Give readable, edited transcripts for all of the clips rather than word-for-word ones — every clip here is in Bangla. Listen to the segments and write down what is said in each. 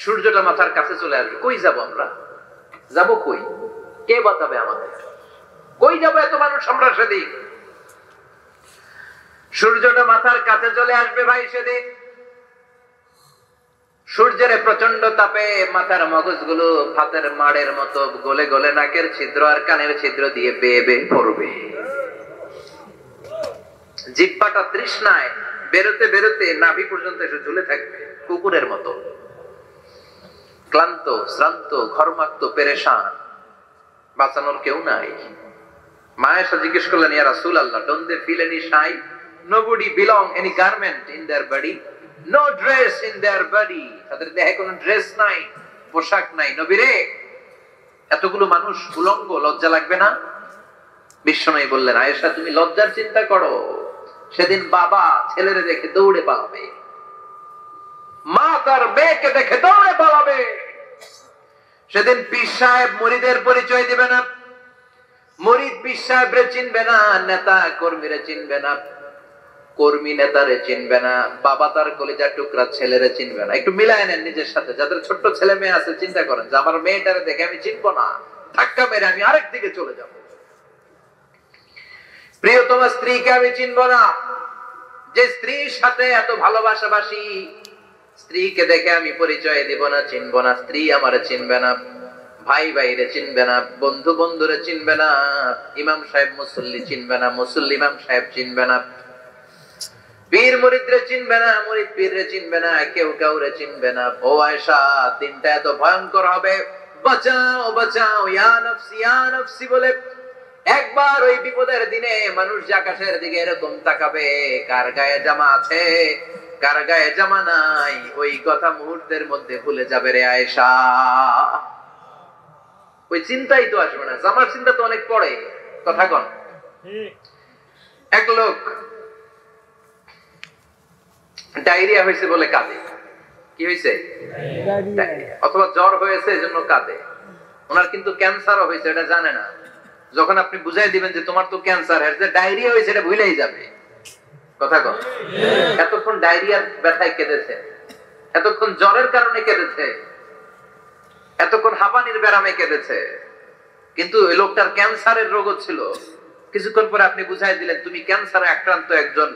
সূর্যটা মাথার কাছে চলে আসবে, কই যাব আমরা? যাব কই? কে বাঁচাবে আমাদের? কই যাব এত মানুষ আমরা সেদিন? সূর্যটা মাথার কাছে চলে আসবে ভাই সেদিন। সূর্যের প্রচন্ড তাপে মাথার মগজগুলো ভাতের মাড়ের মতো গলে গলে নাকের ছিদ্র আর কানের ছিদ্র দিয়ে বেয়ে বেয়ে পড়বে। জিহ্বাটা তৃষ্ণায় বেরোতে বেরোতে নাভি পর্যন্ত এসে ঝুলে থাকবে কুকুরের মতো, ক্লান্ত, শ্রান্ত, ঘর্মাক্ত, পেরেশান। বাঁচানোর কেউ নাই। মা আয়েশা জিজ্ঞেস করলেন, ইয়া রাসূলুল্লাহ, don't they feel any shy? Nobody belong any garment in their body, no dress in their body. তাদের দেহে কোনো ড্রেস নাই, পোশাক নাই। নবী রে, এতগুলো মানুষ উলঙ্গ, লজ্জা লাগবে না? বিশ্বনবী বললেন, আয়েশা তুমি লজ্জার চিন্তা করো, সেদিন বাবা ছেলেরে দেখে দৌড়ে পালাবে, মা তার মেয়েকে দেখে দৌড়ে পালাবে। সেদিন পীর সাহেব মুরিদের পরিচয় দিবে না, মুরিদ পীর সাহেবরে চিনবে না, নেতা কর্মীরে চিনবে না, কর্মী নেতারে চিনবে না, বাবা তার কলিজার টুকরা ছেলেরে চিনবে না। একটু মিলায় নেন নিজের সাথে। যাদের ছোট্ট ছেলে মেয়ে আছে চিন্তা করেন যে আমার মেয়েটারে দেখে আমি চিনবো না, ধাক্কা মেরে আমি আরেক দিকে চলে যাব। প্রিয়তম স্ত্রীকে আমি চিনবো না, যে স্ত্রীর সাথে এত ভালোবাসাবাসি, স্ত্রীকে দেখে আমি পরিচয় দিব না, চিনবো না। স্ত্রী আমারে চিনবে না, ভাই ভাইরে চিনবে না, বন্ধু বন্ধুরে চিনবে না, ইমাম সাহেব মুসল্লি চিনবে না, মুসল্লি ইমাম সাহেব চিনবে না, পীর মুরিদরে চিনবে না, মুরিদ পীররে চিনবে না, কেউ কাউরে চিনবে না। ও আয়েশা, দিনটা এত ভয়ঙ্কর হবে, বাঁচাও বাঁচাও, ইয়া নফসি ইয়া নফসি বলে একবার ওই বিপদের দিনে মানুষ আকাশের দিকে এরকম তাকাবে, কার গায়ে জামা আছে কার গায়ে জামা নাই, ওই কথা মুহূর্তের মধ্যে ভুলে যাবে রে আয়েশা। ওই চিন্তাই তো আসবে না, জামার চিন্তা তো অনেক পরে। কথা কন। এক লোক ডায়রিয়া হয়েছে বলে কাঁদে। কি হয়েছে? অথবা জ্বর হয়েছে এজন্য কাঁদে। ওনার কিন্তু ক্যান্সারও হয়েছে, এটা জানে না। যখন আপনি বুঝাই দিবেন যে তোমার তো ক্যান্সার, এর যে ডায়রিয়া হয়েছে এটা ভুলেই যাবে। কথা কন। এতক্ষণ ডায়রিয়ার ব্যথায় কেঁদেছে, এতক্ষণ জ্বরের কারণে কেঁদেছে, এতক্ষণ হাঁপানির ব্যারামে কেঁদেছে, কিন্তু ওই লোকটার ক্যান্সারের রোগও ছিল। কিছুক্ষণ পরে আপনি বুঝাই দিলেন তুমি ক্যান্সারে আক্রান্ত একজন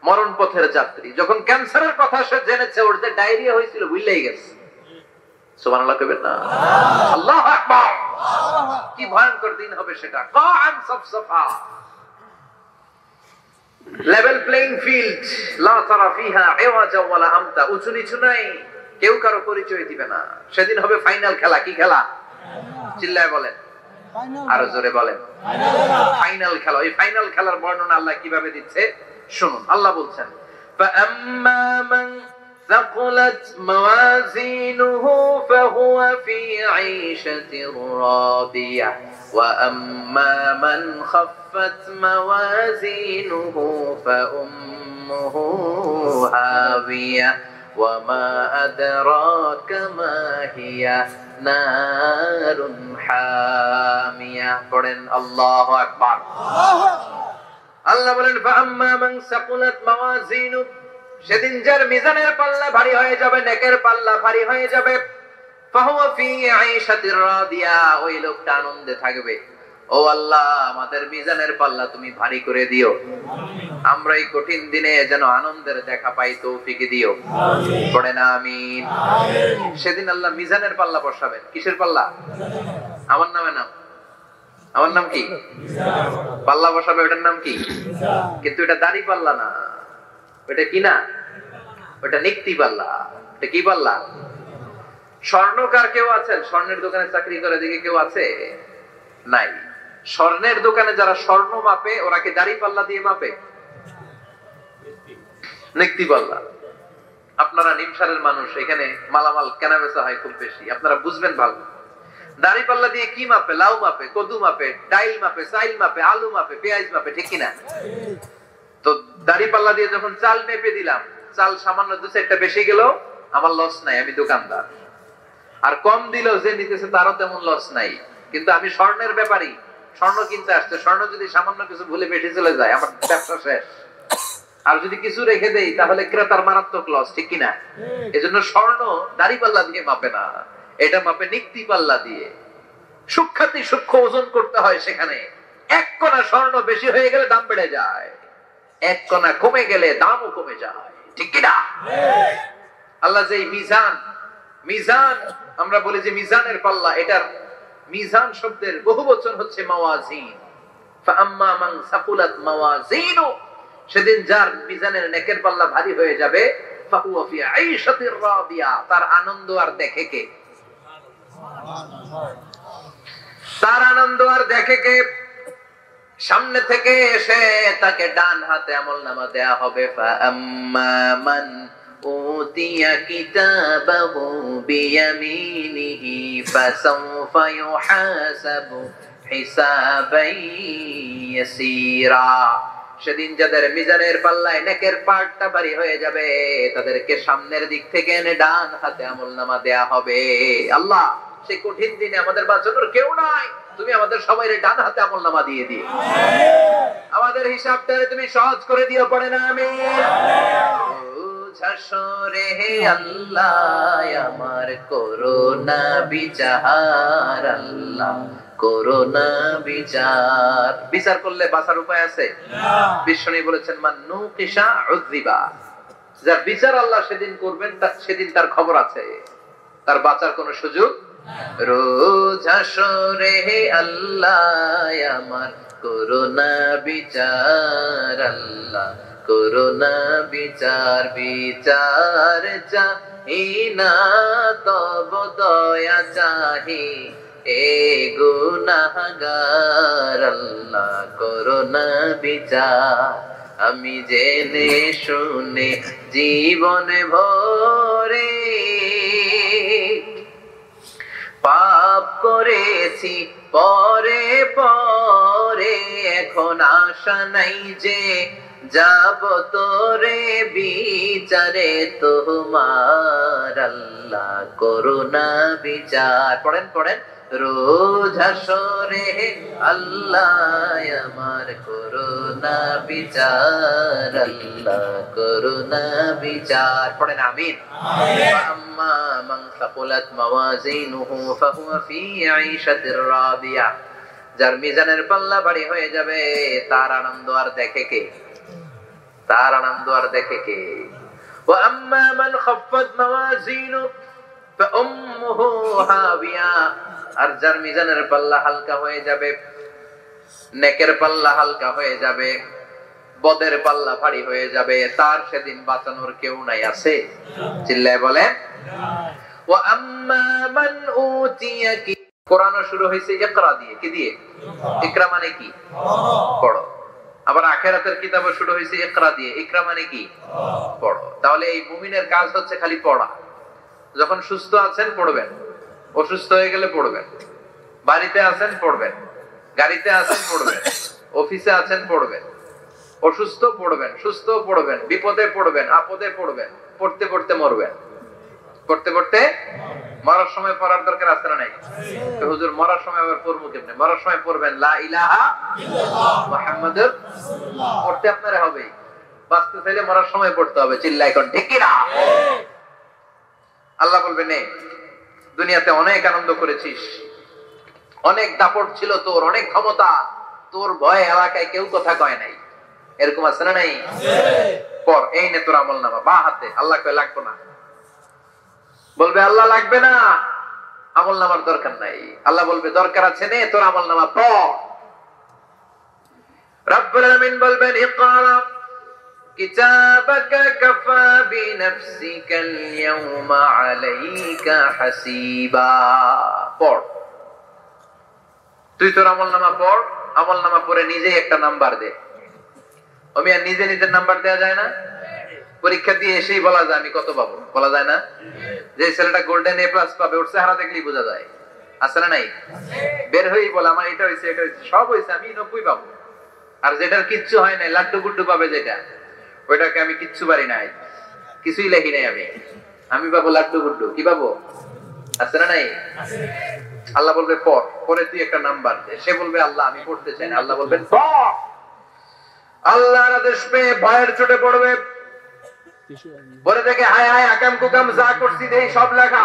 মরণ পথের যাত্রী। যখন ক্যান্সারের কথা সে জেনেছে, ওর যে ডায়রিয়া হয়েছিল ভুলেই গেছে। সুবহানাল্লাহ কইবেন না? আল্লাহু আকবার। কি ভয়ঙ্কর দিন হবে সেটা। কান সাফসাফা, লেভেল প্লেইং ফিল্ড, লা তারা ফিহা ইওয়াজা ওয়ালা আমতা, উঁচু নিচু নাই, কেউ কারো পরিচয় দিবে না। সেদিন হবে ফাইনাল খেলা। কি খেলা? চিল্লায় বলেন, আরো জোরে বলেন, ফাইনাল খেলা। ওই ফাইনাল খেলার বর্ণনা আল্লাহ কিভাবে দিচ্ছে শুনুন। আল্লাহ বলছেন, ফাআম্মা মান ثقلت موازينه فهو في عيشة راضية وأما من خفت موازينه فأمه هاوية وما أدراك ما هي نار حامية. পড়েন আল্লাহু আকবার। আল্লাহ বলেন, ফাআম্মা মান সাকুলাত মাওয়াজিনু, সেদিন যার মিজানের পাল্লা ভারী হয়ে যাবে, নেকের পাল্লা ভারী হয়ে যাবে, ফাহুয়া ফি আইশাতির রাদিয়া, ওই লোকটা আনন্দে থাকবে। ও আল্লাহ, আমাদের মিজানের পাল্লা তুমি ভারী করে দিও, আমরা এই কঠিন দিনে যেন আনন্দের দেখা পাই, তৌফিক দিও। পড়েন আমিন। সেদিন আল্লাহ মিজানের পাল্লা বসাবেন। কিসের পাল্লা? আমার নামে নাম। আমার নাম কি? পাল্লা বসাবে, ওটার নাম কি? কিন্তু এটা দাড়ি পাল্লা না, ওটা কি না, ওটা নিক্তি পাল্লা। এটা কি পাল্লা? স্বর্ণকার কেউ আছেন? স্বর্ণের দোকানে চাকরি করে দিকে কেউ আছে? নাই। স্বর্ণের দোকানে যারা স্বর্ণ মাপে, ওরা কি দাড়ি পাল্লা দিয়ে মাপে? নিক্তি পাল্লা। আপনারা নিমসারের মানুষ, এখানে মালামাল কেনা বেচা হয় খুব বেশি, আপনারা বুঝবেন ভালো। দাড়ি পাল্লা দিয়ে কি মাপে? লাউ মাপে, কদু মাপে, ডাইল মাপে, চাইল মাপে, আলু মাপে, পেঁয়াজ মাপে, ঠিক কিনা? তো দাড়ি পাল্লা দিয়ে যখন চাল মেপে দিলাম, চাল সামান্য দু চারটা বেশি গেল, আমার লস নাই, আমি দোকানদার। আর কম দিল যে নিতেছে তারও তেমন লস নাই। কিন্তু আমি স্বর্ণের ব্যাপারী, স্বর্ণ কিনতে আসছে, স্বর্ণ যদি সামান্য কিছু ভুলে বেশি চলে যায়, আমার ব্যবসা শেষ। আর যদি কিছু রেখে দেই তাহলে ক্রেতার মারাত্মক লস, ঠিক কিনা? এজন্য স্বর্ণ দাড়ি পাল্লা দিয়ে মাপে না, এটা মাপে নিক্তি পাল্লা দিয়ে। সূক্ষ্মাতি সূক্ষ্ম ওজন করতে হয় সেখানে। এক কণা স্বর্ণ বেশি হয়ে গেলে দাম বেড়ে যায়, এক কণা কমে গেলে দামও কমে যায়, ঠিক কিনা? আল্লাহ যে মিজান, মিজান আমরা বলি যে মিজানের পাল্লা, এটার মিজান শব্দের বহুবচন হচ্ছে মাওয়াজিন। ফাআম্মা মান সাকুলাত মাওয়াজিনু, সেদিন যার মিজানের নেকের পাল্লা ভারী হয়ে যাবে, ফাহুয়া ফি আইশাতির রাদিয়া, তার আনন্দ আর দেখে কে? তার আনন্দ আর দেখে কে? সামনে থেকে এসে তাকে ডান হাতে আমলনামা দেয়া হবে। ফাআম্মা মান উতিয়া কিতাবাহু বিয়ামিনিহি ফাসাউফা ইউহাসাবু হিসাবান ইয়াসীরা, সেদিন যাদের মিজানের পাল্লায় নেকের পার্টটা ভারী হয়ে যাবে, তাদেরকে সামনের দিক থেকে এনে ডান হাতে আমলনামা দেয়া হবে। আল্লাহ, সেই কঠিন দিনে আমাদের বাঁচানোর কেউ নাই, তুমি আমাদের সবাই ডান হাতে আমলনামা দিয়ে দিও, আমাদের হিসাবটা তুমি সহজ করে দিও, পড়ে না আমিন। ঝাসরে হে আল্লাহ আমার করোনা বিচার, আল্লাহ করোনা বিচার। বিচার করলে বাঁচার উপায় আছে? বিশ্বনবী বলেছেন মান্নু কিসা উযিবা, যার বিচার আল্লাহ সেদিন করবেন, সেদিন তার খবর আছে, তার বাঁচার কোনো সুযোগ। রোজ হাসরে হে আল্লাহ আমার করোনা বিচার, আল্লাহ করোনা বিচার। বিচার চাহি না তব দয়া চাহি এ গুনাহগার, আল্লাহ করোনা বিচার। আমি জেনে শুনে জীবনে ভরে পাপ করেছি পরে পরে, এখন আশা নাই যে যাব তোরে বিচারে তোমার, আল্লাহ করোনা বিচার। পড়েন পড়েন, রোজ হাসরে আল্লাহ আমার করোনা বিচার, আল্লাহ করোনা বিচার। পড়েন আমিন। আম্মা মান সাকুলাত মাওয়াজিনুহু ফাহুয়া ফি আইশাতির রাদিয়া, যার মিজানের পাল্লা ভারী হয়ে যাবে, তার আনন্দ আর দেখে কে? তার আনন্দ আর দেখে কে? ওয়া আম্মা মান খাফফাত মাওয়াজিনু ফাউম্মুহু হাবিয়া, আর যার মিজানের পাল্লা হালকা হয়ে যাবে, নেকের পাল্লা হালকা হয়ে যাবে, বদের পাল্লা ভারী হয়ে যাবে, তার সেদিন বাঁচানোর কেউ নাই। আছে? চিল্লায় বলেন। ওয়া আম্মা মান উতিয়া, কোরআন শুরু হয়েছে ইকরা দিয়ে। কি দিয়ে? ইকরা মানে কি? পড়ো। আবার আখিরাতের কিতাবও শুরু হয়েছে ইকরা দিয়ে। ইকরা মানে কি? পড়ো। তাহলে এই মুমিনের কাজ হচ্ছে খালি পড়া। যখন সুস্থ আছেন পড়বেন, অসুস্থ হয়ে গেলে পড়বেন, বাড়িতে আছেন পড়বেন, গাড়িতে আছেন পড়বেন, অফিসে আছেন পড়বেন, অসুস্থ পড়বেন, সুস্থ পড়বেন, বিপদে পড়বেন, আপদে পড়বেন, পড়তে পড়তে মরবেন, পড়তে পড়তে মরার সময় পড়ার দরকার আছে না নাই? হুজুর মরার সময় আবার পড়বো কেমনে? মরার সময় পড়বেন লা ইলাহা ইল্লাল্লাহ মুহাম্মাদুর রাসূলুল্লাহ, পড়তে আপনার হবে। বাঁচতে চাইলে মরার সময় পড়তে হবে। চিল্লায় কোন ঠিক কি না? আল্লাহ বলবেন নে, দুনিয়াতে অনেক আনন্দ করেছিস, অনেক দাপট ছিল তোর, অনেক ক্ষমতা, তোর ভয়ে এলাকায় কেউ কথা কয় নাই, এরকম আছে না নাই? পর এই নে তোর আমলনামা বা হাতে। আল্লাহ কয় লাগবে না। বলবে আল্লাহ লাগবে না, আমলনামার দরকার নাই। আল্লাহ বলবে দরকার আছে, নে তোর আমলনামা পড়। রব্বুল আলামিন বলবেন ইকরা কিতাবাকা কাফা বিনাফসিকাল ইয়াওমা আলাইকা হাসিবা। পড়, তুই তোর আমলনামা পড়। আমলনামা পড়ে নিজেই একটা নাম্বার দে। আমি আর নিজে নিজের নাম্বার দেয়া যায় না? পরীক্ষা দিয়ে এসেই বলা যায় আমি কত পাবো, বলা যায় না? যে ছেলেটা গোল্ডেন এ প্লাস পাবে ওর চেহারা দেখলেই বোঝা যায়, আছে না নাই? বের হয়েই বলে আমার এটা হয়েছে, এটা হয়েছে, সব হয়েছে, আমি 90 পাবো। আর যেটার কিচ্ছু হয় নাই, লাড্ডু গুড্ডু পাবে যেটা, ওইটাকে আমি কিচ্ছু পারি নাই, কিছুই লেখি নাই আমি পাবো লাড্ডু গুড্ডু। কি পাবো? আছে না নাই? আল্লাহ বলবে পড়, পরে তুই একটা নাম্বার দে। সে বলবে আল্লাহ আমি পড়তে চাই না। আল্লাহ বলবেন পড়। আল্লাহর আদেশ পেয়ে ভয়ের চোটে পড়বে, পরে দেখে হায় হায় আকাম কুকাম যা করছি দেই সব লেখা,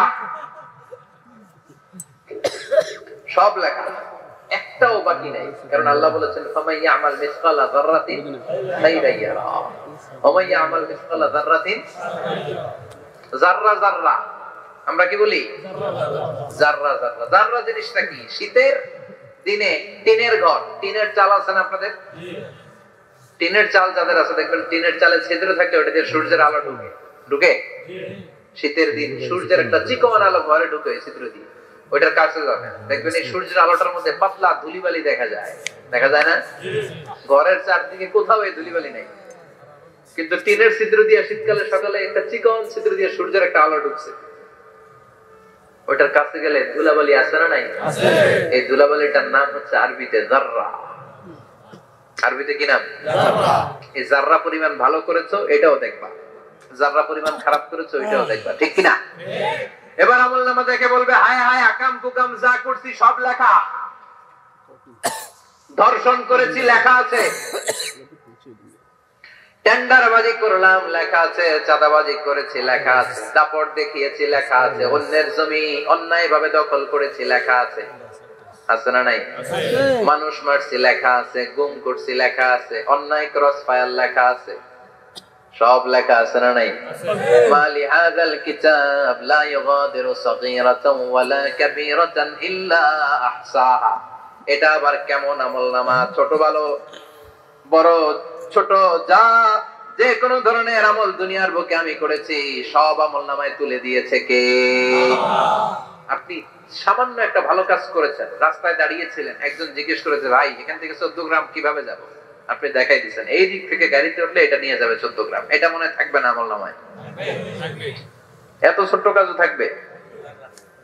সব লেখা, একটাও বাকি নাই। কারণ আল্লাহ বলেছেন ফামাইয়া আমাল মিসকালা যাররাতিন খাইরান ইয়ারা ওয়া মাইয়া আমাল মিসকালা যাররাতিন, যাররা যাররা আমরা কি বলি যাররা যাররা, যাররা জিনিসটা কি? শীতের দিনে টিনের ঘর, টিনের চাল আছে না আপনাদের? টিনের চাল যাদের আছে দেখবেন টিনের চালে ছিদ্র থাকে, ওটা দিয়ে সূর্যের আলো ঢুকে ঢুকে শীতের দিন সূর্যের একটা চিকন আলো ঘরে ঢুকে ছিদ্র দিয়ে, ওইটার কাছে যাবেন দেখবেন এই সূর্যের আলোটার মধ্যে পাতলা ধুলিবালি দেখা যায়, দেখা যায় না? ঘরের চারদিকে কোথাও এই ধুলিবালি নেই, কিন্তু টিনের ছিদ্র দিয়ে শীতকালে সকালে একটা চিকন ছিদ্র দিয়ে সূর্যের একটা আলো ঢুকছে, ওইটার কাছে গেলে ধুলাবালি আছে না নাই? এই ধুলাবালিটার নাম হচ্ছে আরবিতে যাররা। আরবিতে কি নাম? যাররা। এই যাররা পরিমাণ ভালো করেছো এটাও দেখবা, যাররা পরিমাণ খারাপ করেছো এটাও দেখবা, ঠিক কি না? এবার আমলনামা দেখে বলবে হায় হায় আকাম কুকাম যা করছি সব লেখা, ধর্ষণ করেছি লেখা আছে, টেন্ডারবাজি করলাম লেখা আছে, চাঁদাবাজি করেছি লেখা আছে, দাপট দেখিয়েছি লেখা আছে, অন্যের জমি অন্যায়ভাবে দখল করেছি লেখা আছে, আছে না নাই? মানুষ মারছি লেখা আছে, গুম করছি লেখা আছে, অন্যায় ক্রস ফায়ার লেখা আছে, সব লেখা আছে না নাই? মালি হাযাল কিতাব লা ইউগাদিরু সাগীরাতান ওয়ালা কাবীরাতান ইল্লা আহসাহা। এটা আবার কেমন আমলনামা? ছোট ভালো বড় ছোট যা যে কোনো ধরনের আমল দুনিয়ার বুকে আমি করেছি সব আমলনামায় তুলে দিয়েছে কে? আপনি সামান্য একটা ভালো কাজ করেছেন, রাস্তায় দাঁড়িয়েছিলেন, একজন জিজ্ঞেস করেছে ভাই এখান থেকে 14 গ্রাম কিভাবে যাব, আপনি দেখাই দিচ্ছেন এই দিক থেকে গাড়িতে উঠলে এটা নিয়ে যাবে 14 গ্রাম, এটা মনে থাকবে না আমলনামায়? এত ছোট্ট কাজও থাকবে?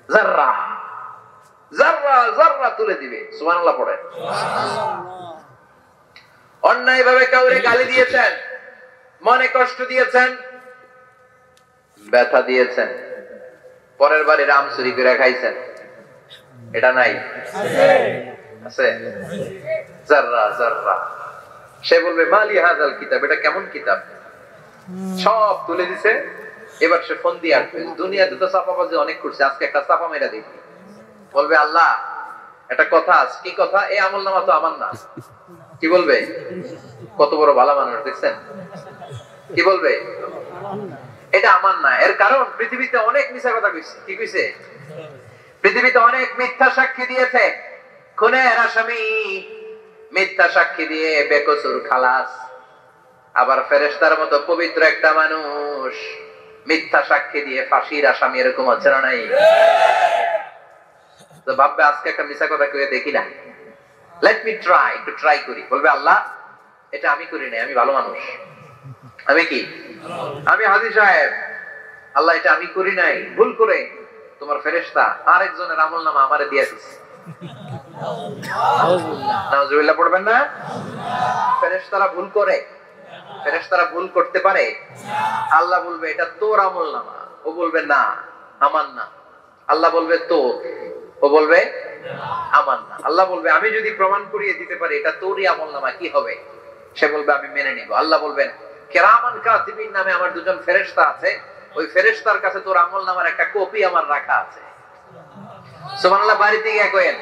যাররা যাররা যাররা তুলে দিবে। সুবহানাল্লাহ পড়ে। অন্যায় ভাবে কাউরে গালি দিয়েছেন, মনে কষ্ট দিয়েছেন, ব্যথা দিয়েছেন, পরের বাড়ির আম চুরি করে খাইছেন, এটা নাই? আছে। যাররা যাররা। সে বলবে মালি হাযাল কিতাব, এটা কেমন কিতাব? সব তুলে দিছে। এবার সে ফোন দিয়ে আসবে, দুনিয়াতে তো চাপাবাজি অনেক করছে, আজকে একটা চাপা মেরা দেখি। বলবে আল্লাহ একটা কথা আছে, কি কথা? এই আমলনামা তো আমার না। কি বলবে? কত বড় ভালো মানুষ দেখছেন? কি বলবে? এটা আমার না। এর কারণ পৃথিবীতে অনেক মিথ্যা কথা কইছে। কি কইছে? পৃথিবীতে অনেক মিথ্যা সাক্ষী দিয়েছে, খুনের আসামি মিথ্যা সাক্ষী দিয়ে বেকসুর খালাস। আবার ফেরেশতার মতো পবিত্র একটা মানুষ মিথ্যা সাক্ষী দিয়ে ফাঁসির আসামি, এরকম আছে না নাই? তো ভাববে আজকে একটা মিথ্যা কথা কইয়ে দেখি না, লেট মি ট্রাই, একটু ট্রাই করি। বলবে আল্লাহ এটা আমি করি নাই, আমি ভালো মানুষ। আমি কি? আমি হাজী সাহেব। আল্লাহ এটা আমি করি নাই, ভুল করে তোমার ফেরেশতা আরেকজনের আমলনামা আমারে দিয়ে দিছে। নাউজুবিল্লাহ পড়বেন না? ফেরেশতারা ভুল করে, ফেরেশতারা ভুল করতে পারে। আল্লাহ বলবে এটা তোর আমলনামা, ও বলবে না আমার না। আল্লাহ বলবে তোর, ও বলবে আমার না। আল্লাহ বলবে আমি যদি প্রমাণ করিয়ে দিতে পারি এটা তোরই আমলনামা, কি হবে? সে বলবে আমি মেনে নিব। আল্লাহ বলবেন কিরামান কাতিবিন নামে আমার দুজন ফেরেশতা আছে, ওই ফেরেশতার কাছে তোর আমলনামার একটা কপি আমার রাখা আছে। সুবহানাল্লাহ। বাড়িতে গিয়ে কইেন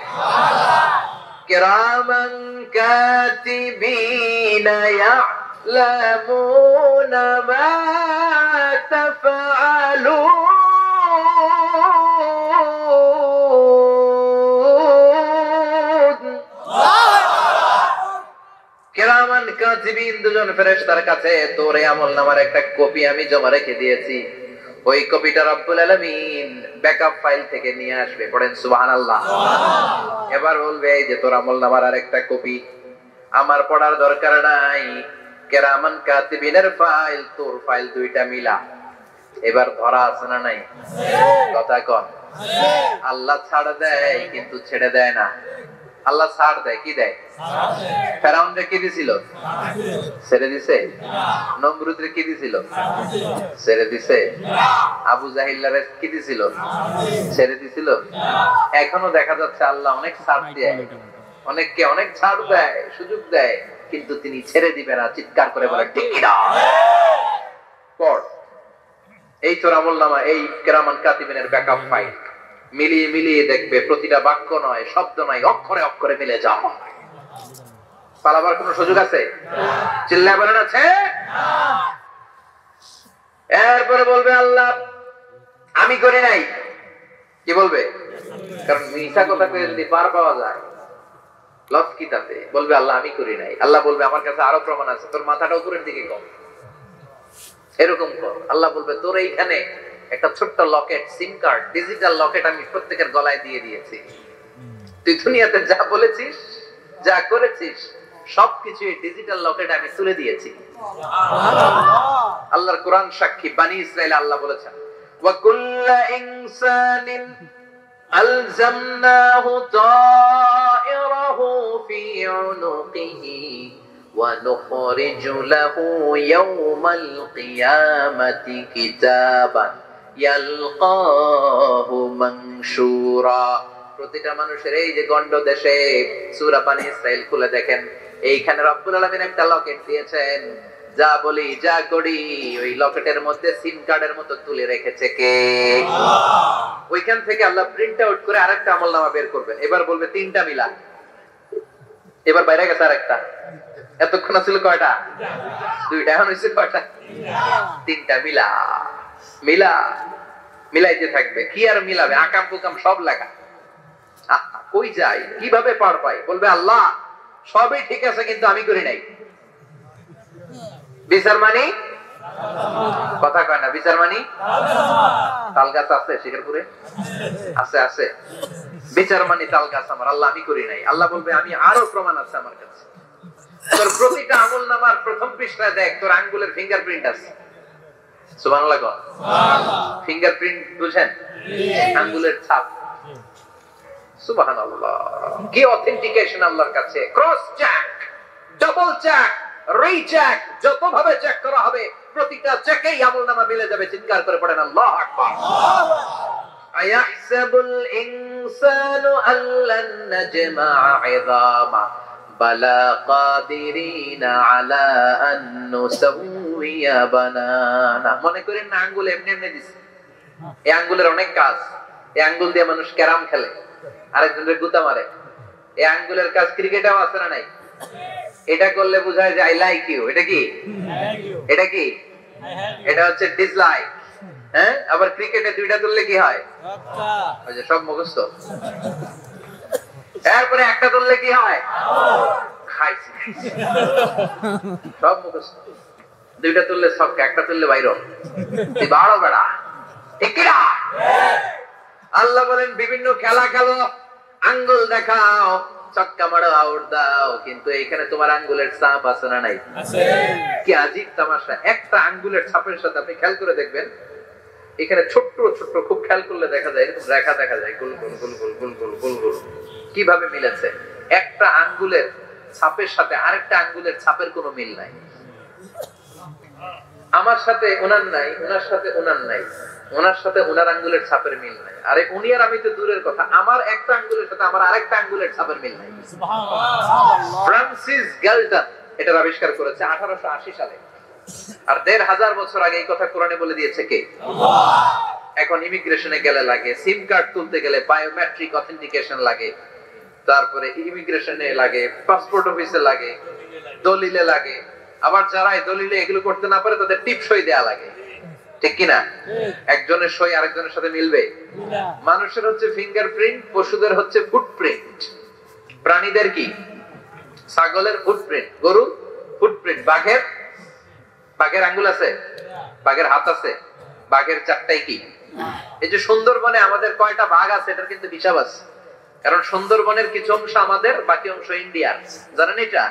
কিরামান কাতিবিন ইয়ালামুনা মা তাফআলুন। কিরামান কাতিবিন দুজন ফেরেশতার কাছে তোর আমলনামার একটা কপি আমি জমা রেখে দিয়েছি। ওই কপিটা রব্বুল আলামিন ব্যাকআপ ফাইল থেকে নিয়ে আসবে। পড়েন সুবহানাল্লাহ। এবার বলবে এই যে তোর আমলনামার আরেকটা কপি, আমার পড়ার দরকার নাই। কিরামান কাতিবিনের ফাইল তোর ফাইল দুইটা মিলা। এবার ধরা আছে না নাই? কথা কন। আল্লাহ ছাড় দেয় কিন্তু ছেড়ে দেয় না। আল্লাহ ছাড় দেয়, কি দেয়? ফেরাউনরে কি দিছিল? ছেড়ে দিছে। নমরুদরে কি দিছিল? ছেড়ে দিছে। আবু জাহিল্লারে কি দিছিল? ছেড়ে দিছিল। এখনো দেখা যাচ্ছে আল্লাহ অনেক ছাড় দেয়, অনেককে অনেক ছাড় দেয়, সুযোগ দেয়, কিন্তু তিনি ছেড়ে দিবে না। চিৎকার করে বলে ঠিক কিনা? পড়, এই তোর আমলনামা, এই কিরামান কাতিবিনের ব্যাকআপ ফাইল মিলিয়ে মিলিয়ে দেখবে প্রতিটা বাক্য নয়, শব্দ নয়, অক্ষরে অক্ষরে মিলে যাও। পালাবার কোন সুযোগ আছে? চিল্লায় বলেন আছে? এরপরে বলবে আল্লাহ আমি করি নাই। কি বলবে? কারণ মিথ্যা কথা কয়ে যদি পার পাওয়া যায় লস কি তাতে? বলবে আল্লাহ আমি করি নাই। আল্লাহ বলবে আমার কাছে আরো প্রমাণ আছে, তোর মাথাটা উপরের দিকে কর, এরকম কর। আল্লাহ বলবে তোর এইখানে একটা ছোট্ট লকেট, সিম কার্ড, ডিজিটাল লকেট আমি প্রত্যেকের গলায় দিয়ে দিয়েছি। তুই দুনিয়াতে যা বলেছিস, যা করেছিস, সবকিছু এই ডিজিটাল লকেট আমি তুলে দিয়েছি। আল্লাহর কোরআন সাক্ষী। বনি ইসরাইল আল্লাহ বলেছেন ওয়া কুল্লু ইনসানিন আলজামনাহু তায়রাহু ফি উনুকিহি ওয়া নুখরিজু লাহু ইয়াওমাল কিয়ামাতি কিতাবান ইয়ালকাহু মানশুরা। প্রতিটা মানুষের এই যে গন্ড দেশে সূরা বনি ইসরাইল খুলে দেখেন, এইখানে রব্বুল আলামিন একটা লকেট দিয়েছেন। যা বলি যা করি ওই লকেটের মধ্যে সিম কার্ডের মতো তুলে রেখেছে কে? আল্লাহ। ওইখান থেকে আল্লাহ প্রিন্ট আউট করে আরেকটা আমলনামা বের করবেন। এবার বলবে তিনটা মিলা। এবার বাইরে গেছে আরেকটা। এতক্ষণ ছিল কয়টা? দুইটা। এখন হইছে কয়টা? তিনটা। মিলা মিলা মিলাইতে থাকবে। কি আর মিলাবে? আকাম কুকাম সব লেখা। কই যাই, কিভাবে পার পাই? বলবে আল্লাহ সবই ঠিক আছে কিন্তু আমি করি নাই। বিচার মানি কথা কয় না। বিচার মানি তাল গাছ আছে শিকারপুরে? আছে আছে। বিচার মানি তাল গাছ আমার। আল্লাহ আমি করি নাই। আল্লাহ বলবে আমি আরো প্রমাণ আছে আমার কাছে। তোর প্রতিটা আমলনামার প্রথম পৃষ্ঠায় দেখ তোর আঙ্গুলের ফিঙ্গারপ্রিন্ট আছে। সুবহানাল্লাহ। ফিঙ্গারপ্রিন্ট বুঝেন? আঙ্গুলের ছাপ। সুবহানাল্লাহ। কি অথেন্টিকেশন আল্লাহর কাছে। Cross check, double check, recheck, যত ভাবে চেক করা হবে প্রতিটা চেকেই আমলনামা মিলে যাবে। চিৎকার করে পড়েন আল্লাহু আকবার। আয়াহসাবুল ইনসানু আল্লান নাজমা'a 'ইযামা বালা কাদিরিনা আলা আন নুসাউইয়া বানানা। মনে করেন না আঙ্গুল এমনি এমনি দিছে। এই আঙ্গুলের অনেক কাজ। এই আঙ্গুল দিয়ে মানুষ ক্যারাম খেলে, আরেকজনের গুতা মারে। এই আঙ্গুলের কাজ ক্রিকেটেও আছে না নাই? এটা করলে বোঝায় যে আই লাইক ইউ। এটা কি? এটা কি? এটা হচ্ছে ডিসলাইক। হ্যাঁ, আবার ক্রিকেটে দুইটা তুললে কি হয়? ওই যে সব মুখস্থ। এরপরে একটা তুললে কি হয়? খাইছি। সব মুখস্থ। দুইটা তুললে সবকে, একটা তুললে বাইরে। তুই বাড়ো বেড়া। ঠিক কিনা? আল্লাহ বলেন বিভিন্ন খেলা খেলো, আঙ্গুল দেখাও, ছক্কা মারো, আউট দাও, কিন্তু এইখানে তোমার আঙ্গুলের ছাপ আছে না নাই? আছে। কি আজীব তামাশা। একটা আঙ্গুলের ছাপের সাথে আপনি খেয়াল করে দেখবেন, এখানে ছোট্ট ছোট্ট খুব খেয়াল করলে দেখা যায় এরকম রেখা দেখা যায়, গোল গোল গোল গোল গোল গোল গোল গোল। কিভাবে মিলেছে? একটা আঙ্গুলের ছাপের সাথে আরেকটা আঙ্গুলের ছাপের কোনো মিল নাই। আমার সাথে ওনার নাই, ওনার সাথে ওনার নাই, ওনার সাথে ওনার আঙ্গুলের ছাপের মিল নাই। আরে উনি আর আমি তো দূরের কথা, আমার একটা আঙ্গুলের সাথে আমার আরেকটা আঙ্গুলের ছাপের মিল নাই। ফ্রান্সিস গ্যালটন এটার আবিষ্কার করেছে 1880 সালে। আর 1500 বছর আগে এই কথা কোরআনে বলে দিয়েছে কে? আল্লাহ। এখন ইমিগ্রেশনে গেলে লাগে, সিম কার্ড তুলতে গেলে বায়োমেট্রিক অথেন্টিকেশন লাগে, তারপরে ইমিগ্রেশনে লাগে, পাসপোর্ট অফিসে লাগে, দলিলে লাগে। আবার যারা দলিলে এগুলো করতে না পারে তাদের টিপ সই দেয়া লাগে। ঠিক কিনা? একজনের সই আরেকজনের সাথে মিলবে? মানুষের হচ্ছে ফিঙ্গারপ্রিন্ট, পশুদের হচ্ছে ফুটপ্রিন্ট। প্রাণীদের কি? ছাগলের ফুটপ্রিন্ট, গরুর ফুটপ্রিন্ট, বাঘের আঙ্গুল আছে, বাঘের হাত আছে, বাঘের চারটাই কি? এই যে সুন্দরবনে আমাদের কয়টা বাঘ আছে এটার কিন্তু হিসাব আছে। কারণ সুন্দরবনের কিছু অংশ আমাদের, বাকি অংশ ইন্ডিয়ার। জানেন এটা?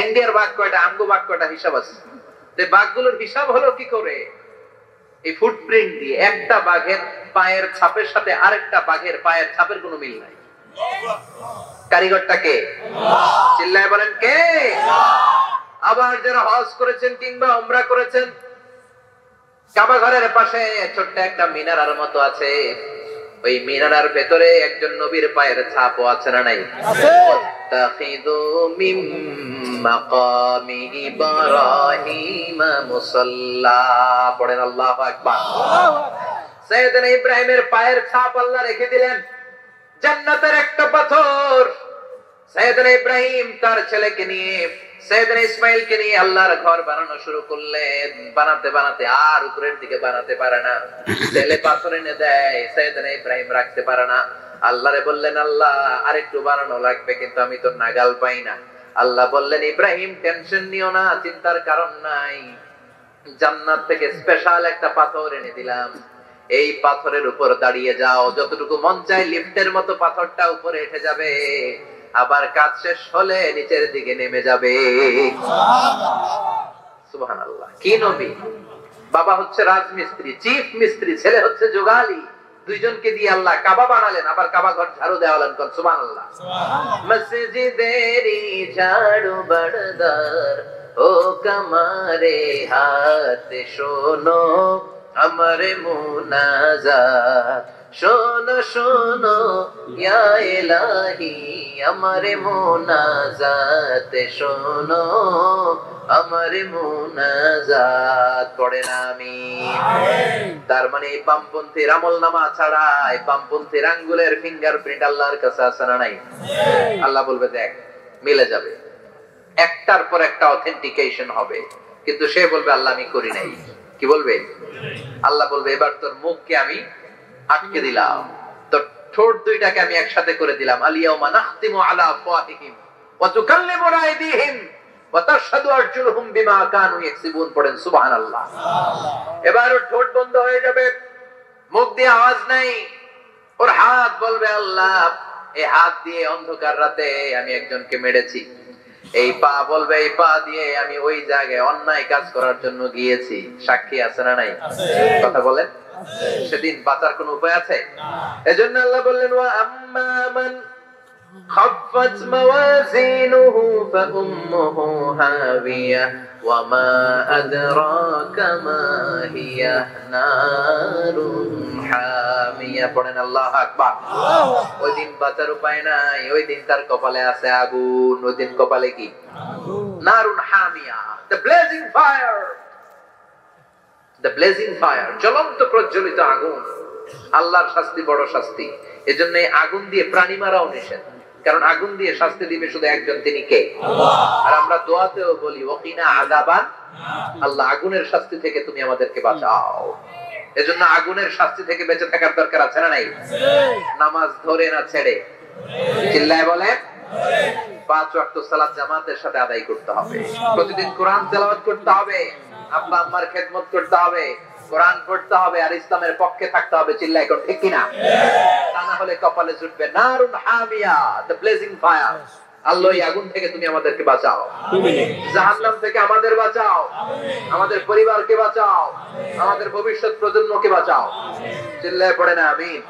ইন্ডিয়ার বাঘ কয়টা, আমগো বাঘ কয়টা, হিসাব আছে। বাঘগুলোর হিসাব হলো কি করে? এই ফুটপ্রিন্ট দিয়ে। একটা বাঘের পায়ের ছাপের সাথে আরেকটা বাঘের পায়ের ছাপের কোনো মিল নাই। কারিগরটা কে? আল্লাহ। চিল্লায় বলেন কে? আল্লাহ। আবার যারা হজ করেছেন কিংবা উমরা করেছেন, কাবা ঘরের পাশে ছোট্ট একটা মিনারের মতো আছে, ওই মিনারার ভেতরে একজন নবীর পায়ের ছাপও আছে না নাই? আছে। তাখিদু মিম মাকামি ইব্রাহিম মুসাল্লা, পড়েন আল্লাহু আকবার। সাইয়েদনা ইব্রাহিমের পায়ের ছাপ আল্লাহ রেখে দিলেন জান্নাতের একটা পাথর। সাইয়েদনা ইব্রাহিম তার ছেলেকে নিয়ে, সাইয়েদনা ইসমাইলকে নিয়ে আল্লাহর ঘর বানানো শুরু করলেন। বানাতে বানাতে আর উপরের দিকে বানাতে পারে না, ছেলে পাথর এনে দেয়, সাইয়েদনা ইব্রাহিম রাখতে পারে না। আল্লাহরে বললেন, আল্লাহ আরেকটু বানানো লাগবে, কিন্তু আমি তো নাগাল পাই না। আল্লাহ বললেন, ইব্রাহিম টেনশন নিও না, চিন্তার কারণ নাই, জান্নাত থেকে স্পেশাল একটা পাথর এনে দিলাম, এই পাথরের উপর দাঁড়িয়ে যাও, যতটুকু মন চায় লিফটের মতো পাথরটা উপরে উঠে যাবে, আবার কাজ শেষ হলে নিচের দিকে নেমে যাবে। সুবহানাল্লাহ। কি নবী! বাবা হচ্ছে রাজমিস্ত্রি, চিফ মিস্ত্রি, ছেলে হচ্ছে যোগালী, দুইজনকে দিয়ে আল্লাহ কাবা বানালেন, আবার কাবা ঘর ঝাড়ু দেওয়ালেন। কোন সুবহানাল্লাহ। মসজিদেরি ঝাড়ু বড়দার ও কমারে হাত শোনো আমারে মুনাজাত, শোনো শোনো ইয়া ইলাহি আমারে মুনাজাত, শোনো আমারে মুনাজাত, পড়েন আমিন। তার মানে বামপন্থীর আমলনামা ছাড়া বামপন্থীর আঙ্গুলের ফিঙ্গারপ্রিন্ট আল্লাহর কাছে আছে না নাই? আল্লাহ বলবে দেখ মিলে যাবে, একটার পর একটা অথেন্টিকেশন হবে, কিন্তু সে বলবে আল্লাহ আমি করি নাই। কি বলবে? আল্লাহ বলবে এবার তোর মুখকে আমি আটকে দিলাম, তোর ঠোঁট দুইটাকে আমি একসাথে করে দিলাম। আলিয়াউমা নাখতিমু আলা আফওয়াহিহিম ওয়া তুকাল্লিমুনা আইদিহিম ওয়া তাশহাদু আরজুলুহুম বিমা কানু ইয়াকসিবুন, পড়েন সুবহানাল্লাহ। এবার ওর ঠোঁট বন্ধ হয়ে যাবে, মুখ দিয়ে আওয়াজ নাই, ওর হাত বলবে আল্লাহ এই হাত দিয়ে অন্ধকার রাতে আমি একজনকে মেরেছি, এই পা বলবে এই পা দিয়ে আমি ওই জায়গায় অন্যায় কাজ করার জন্য গিয়েছি। সাক্ষী আছে না নাই? কথা বলেন। সেদিন বাঁচার কোন উপায় আছে? এজন্য আল্লাহ বললেন, ওয়া আম্মা মান খাফফাত মাওয়াজিনুহু ফাউম্মুহু হাবিয়া ওয়া মা আদরাকা মা হিয়া নারুন হামিয়া, পড়েন আল্লাহু আকবার। ওই দিন বাঁচার উপায় নাই, ওই দিন তার কপালে আছে আগুন। ওই দিন কপালে কি? নারুন হামিয়া, the blazing fire, the blazing fire, জ্বলন্ত প্রজ্বলিত আগুন। আল্লাহর শাস্তি বড় শাস্তি, এজন্য এই আগুন দিয়ে প্রাণী মারাও নিষেধ, কারণ আগুন দিয়ে শাস্তি দিবে শুধু একজন, তিনি কে? আল্লাহ। আর আমরা দোয়াতেও বলি ওয়াকিনা আযাবান, আল্লাহ আগুনের শাস্তি থেকে তুমি আমাদেরকে বাঁচাও। এজন্য আগুনের শাস্তি থেকে বেঁচে থাকার দরকার আছে না নাই? নামাজ ধরে না ছেড়ে, চিল্লায় বলে 5 ওয়াক্ত সালাত জামাতের সাথে আদায় করতে হবে, প্রতিদিন কোরআন তেলাওয়াত করতে হবে, আব্বা আম্মার খেদমত করতে হবে, কোরআন পড়তে হবে, আর ইসলামের পক্ষে থাকতে হবে। চিল্লায় কোন ঠিক কিনা? তা না হলে কপালে জুটবে নারুন হামিয়া, the blazing fire। আল্লাহ এই আগুন থেকে তুমি আমাদেরকে বাঁচাও, জাহান্নাম থেকে আমাদের বাঁচাও, আমাদের পরিবারকে বাঁচাও, আমাদের ভবিষ্যৎ প্রজন্মকে বাঁচাও। চিল্লায় পড়ে না আমিন।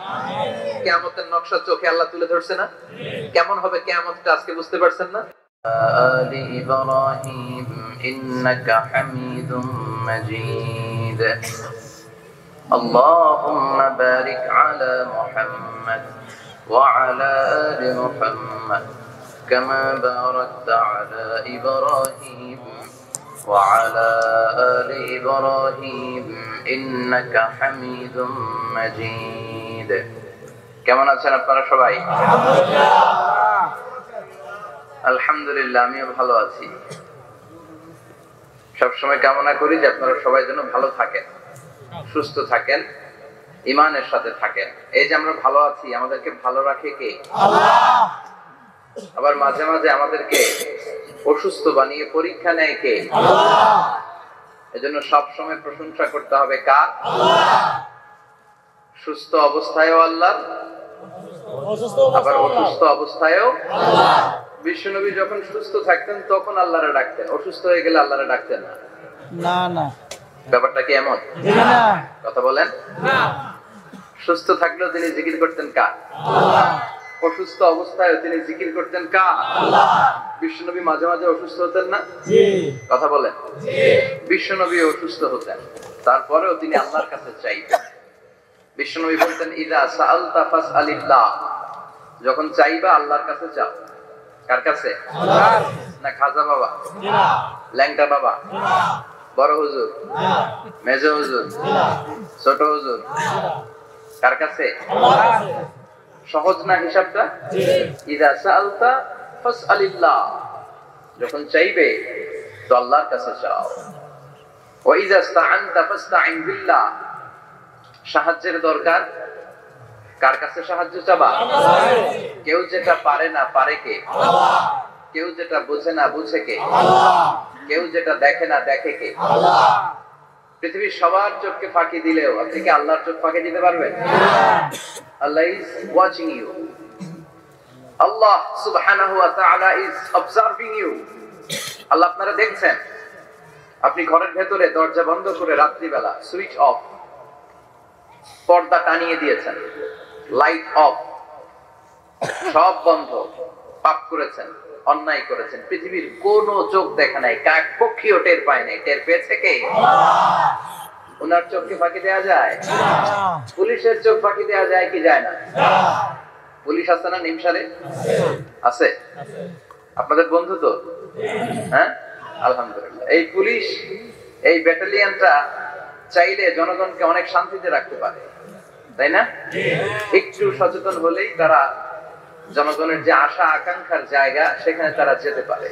কিয়ামতের নকশা চোখে আল্লাহ তুলে ধরছে না? কেমন হবে কিয়ামতটা আজকে বুঝতে পারছেন না? آل إبراهيم إنك حميد مجيد اللهم بارك على محمد وعلى آل محمد كما باركت على إبراهيم وعلى آل إبراهيم إنك حميد مجيد কেমন আছেন আপনারা সবাই? আলহামদুলিল্লাহ, আমিও ভালো আছি। সবসময় কামনা করি যে আপনারা সবাই যেন ভালো থাকেন, সুস্থ থাকেন, ঈমানের সাথে থাকেন। এই যে আমরা ভালো আছি, আমাদেরকে ভালো রাখে কে? আল্লাহ। আবার মাঝে মাঝে আমাদেরকে অসুস্থ বানিয়ে পরীক্ষা নেয় কে? আল্লাহ। এজন্য সব সময় প্রশংসা করতে হবে কার? আল্লাহ। সুস্থ অবস্থায়ও আল্লাহ, আবার অসুস্থ অবস্থায়ও আল্লাহ। বিশ্বনবী যখন সুস্থ থাকতেন তখন আল্লাহরে ডাকতেন, অসুস্থ হয়ে গেলে আল্লাহরে ডাকতেন না। না না, ব্যাপারটা কি এমন? না, কথা বলেন না। সুস্থ থাকলেও তিনি জিকির করতেন কার? আল্লাহ। অসুস্থ অবস্থায় তিনি জিকির করতেন কার? আল্লাহ। বিশ্বনবী মাঝে মাঝে অসুস্থ হতেন না? জি, কথা বলেন জি। বিশ্বনবী অসুস্থ হতেন, তারপরেও তিনি আল্লাহর কাছে চাইতেন। বিশ্বনবী বলতেন ইযা সাআলতা ফাসআলিল্লাহ, যখন চাইবা আল্লাহর কাছে চাও। কার কাছে? আল্লাহর। না খাজা বাবা, না ল্যাংটা বাবা, না বড় হুজুর, না মেজো হুজুর, না ছোট হুজুর, কার কাছে? আল্লাহর। সহজ না হিসাবটা? জি। ইযা সাআলতা ফাসআলিল্লাহ, যখন চাইবে তো আল্লাহর কাছে চাও। ওয়া ইযা ইসতাআনতা ফাসতাইন বিল্লাহ, সাহায্যের দরকার কার কাছে সাহায্য চাবা? আল্লাহ। কেউ যেটা পারে না পারে কে? আল্লাহ। কেউ যেটা বোঝে না বুঝে কে? আল্লাহ। কেউ যেটা দেখে না দেখে কে? আল্লাহ। পৃথিবীর সবার চোখকে ফাঁকি দিলেও আপনি কি আল্লাহর চোখ ফাঁকি দিতে পারবেন? আল্লাহ ইজ ওয়াচিং ইউ, আল্লাহ সুবহানাহু ওয়া তাআলা ইজ অবজার্ভিং ইউ। আল্লাহ আপনারা দেখছেন। আপনি ঘরের ভেতরে দরজা বন্ধ করে রাত্রিবেলা সুইচ অফ, পর্দা টানিয়ে দিয়েছেন, লাইট অফ, সব বন্ধ, পাপ করেছেন, অন্যায় করেছেন, পৃথিবীর কোন চোখ দেখে নাই, কাক পক্ষীও টের পায় নাই, টের পেয়েছে কে? ওনার চোখকে ফাঁকি দেওয়া যায়? পুলিশের চোখ ফাঁকি দেওয়া যায় কি যায় না? পুলিশ আছে না নিমসারে? আছে। আপনাদের বন্ধু তো? হ্যাঁ, আলহামদুলিল্লাহ। এই পুলিশ, এই ব্যাটালিয়নটা চাইলে জনগণকে অনেক শান্তিতে রাখতে পারে, তাই না? একটু সচেতন হলেই তারা জনগণের যে আশা আকাঙ্ক্ষার জায়গা সেখানে তারা যেতে পারে।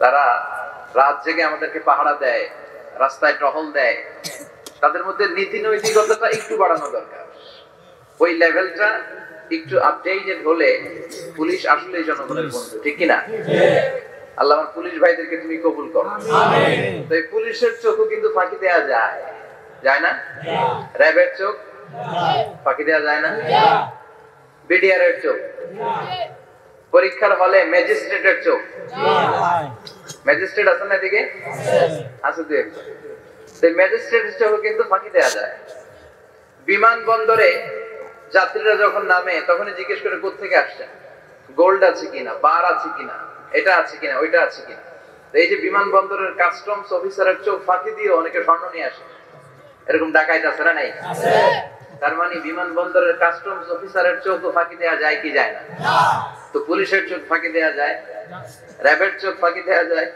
তারা রাত জেগে আমাদেরকে পাহারা দেয়, রাস্তায় টহল দেয়। তাদের মধ্যে নীতি নৈতিকতাটা একটু বাড়ানো দরকার। ওই লেভেলটা একটু আপডেটেড হলে পুলিশ আসলেই জনগণের বন্ধু, ঠিক কিনা? আল্লাহ আমার পুলিশ ভাইদেরকে তুমি কবুল করো। আমিন। তো এই পুলিশের চোখও কিন্তু ফাঁকি দেওয়া যায়, যায় না? র্যাবের চোখ ফাঁকি দেওয়া যায় না? বিডিআর এর চোখ, পরীক্ষার হলে ম্যাজিস্ট্রেটের চোখ, ম্যাজিস্ট্রেট আছে না এদিকে? আছে তো একজন। সেই ম্যাজিস্ট্রেটের চোখও কিন্তু ফাঁকি দেওয়া যায়। বিমানবন্দরে যাত্রীরা যখন নামে তখনই জিজ্ঞেস করে কোত্থেকে আসছেন, গোল্ড আছে কিনা, বার আছে কিনা, এটা আছে কিনা, ওইটা আছে কিনা। এই যে বিমানবন্দরের কাস্টমস অফিসারের চোখ ফাঁকি দিয়ে অনেকে স্বর্ণ নিয়ে আসে, এরকম ডাকাইত আছে না? নাই? তার মানে বিমানবন্দরের কাস্টমস অফিসারের চোখ ফাঁকি দেওয়া যায় কি যায় না? তো পুলিশের চোখ ফাঁকি দেওয়া যায়, র্যাবের চোখ ফাঁকি দেওয়া যায়,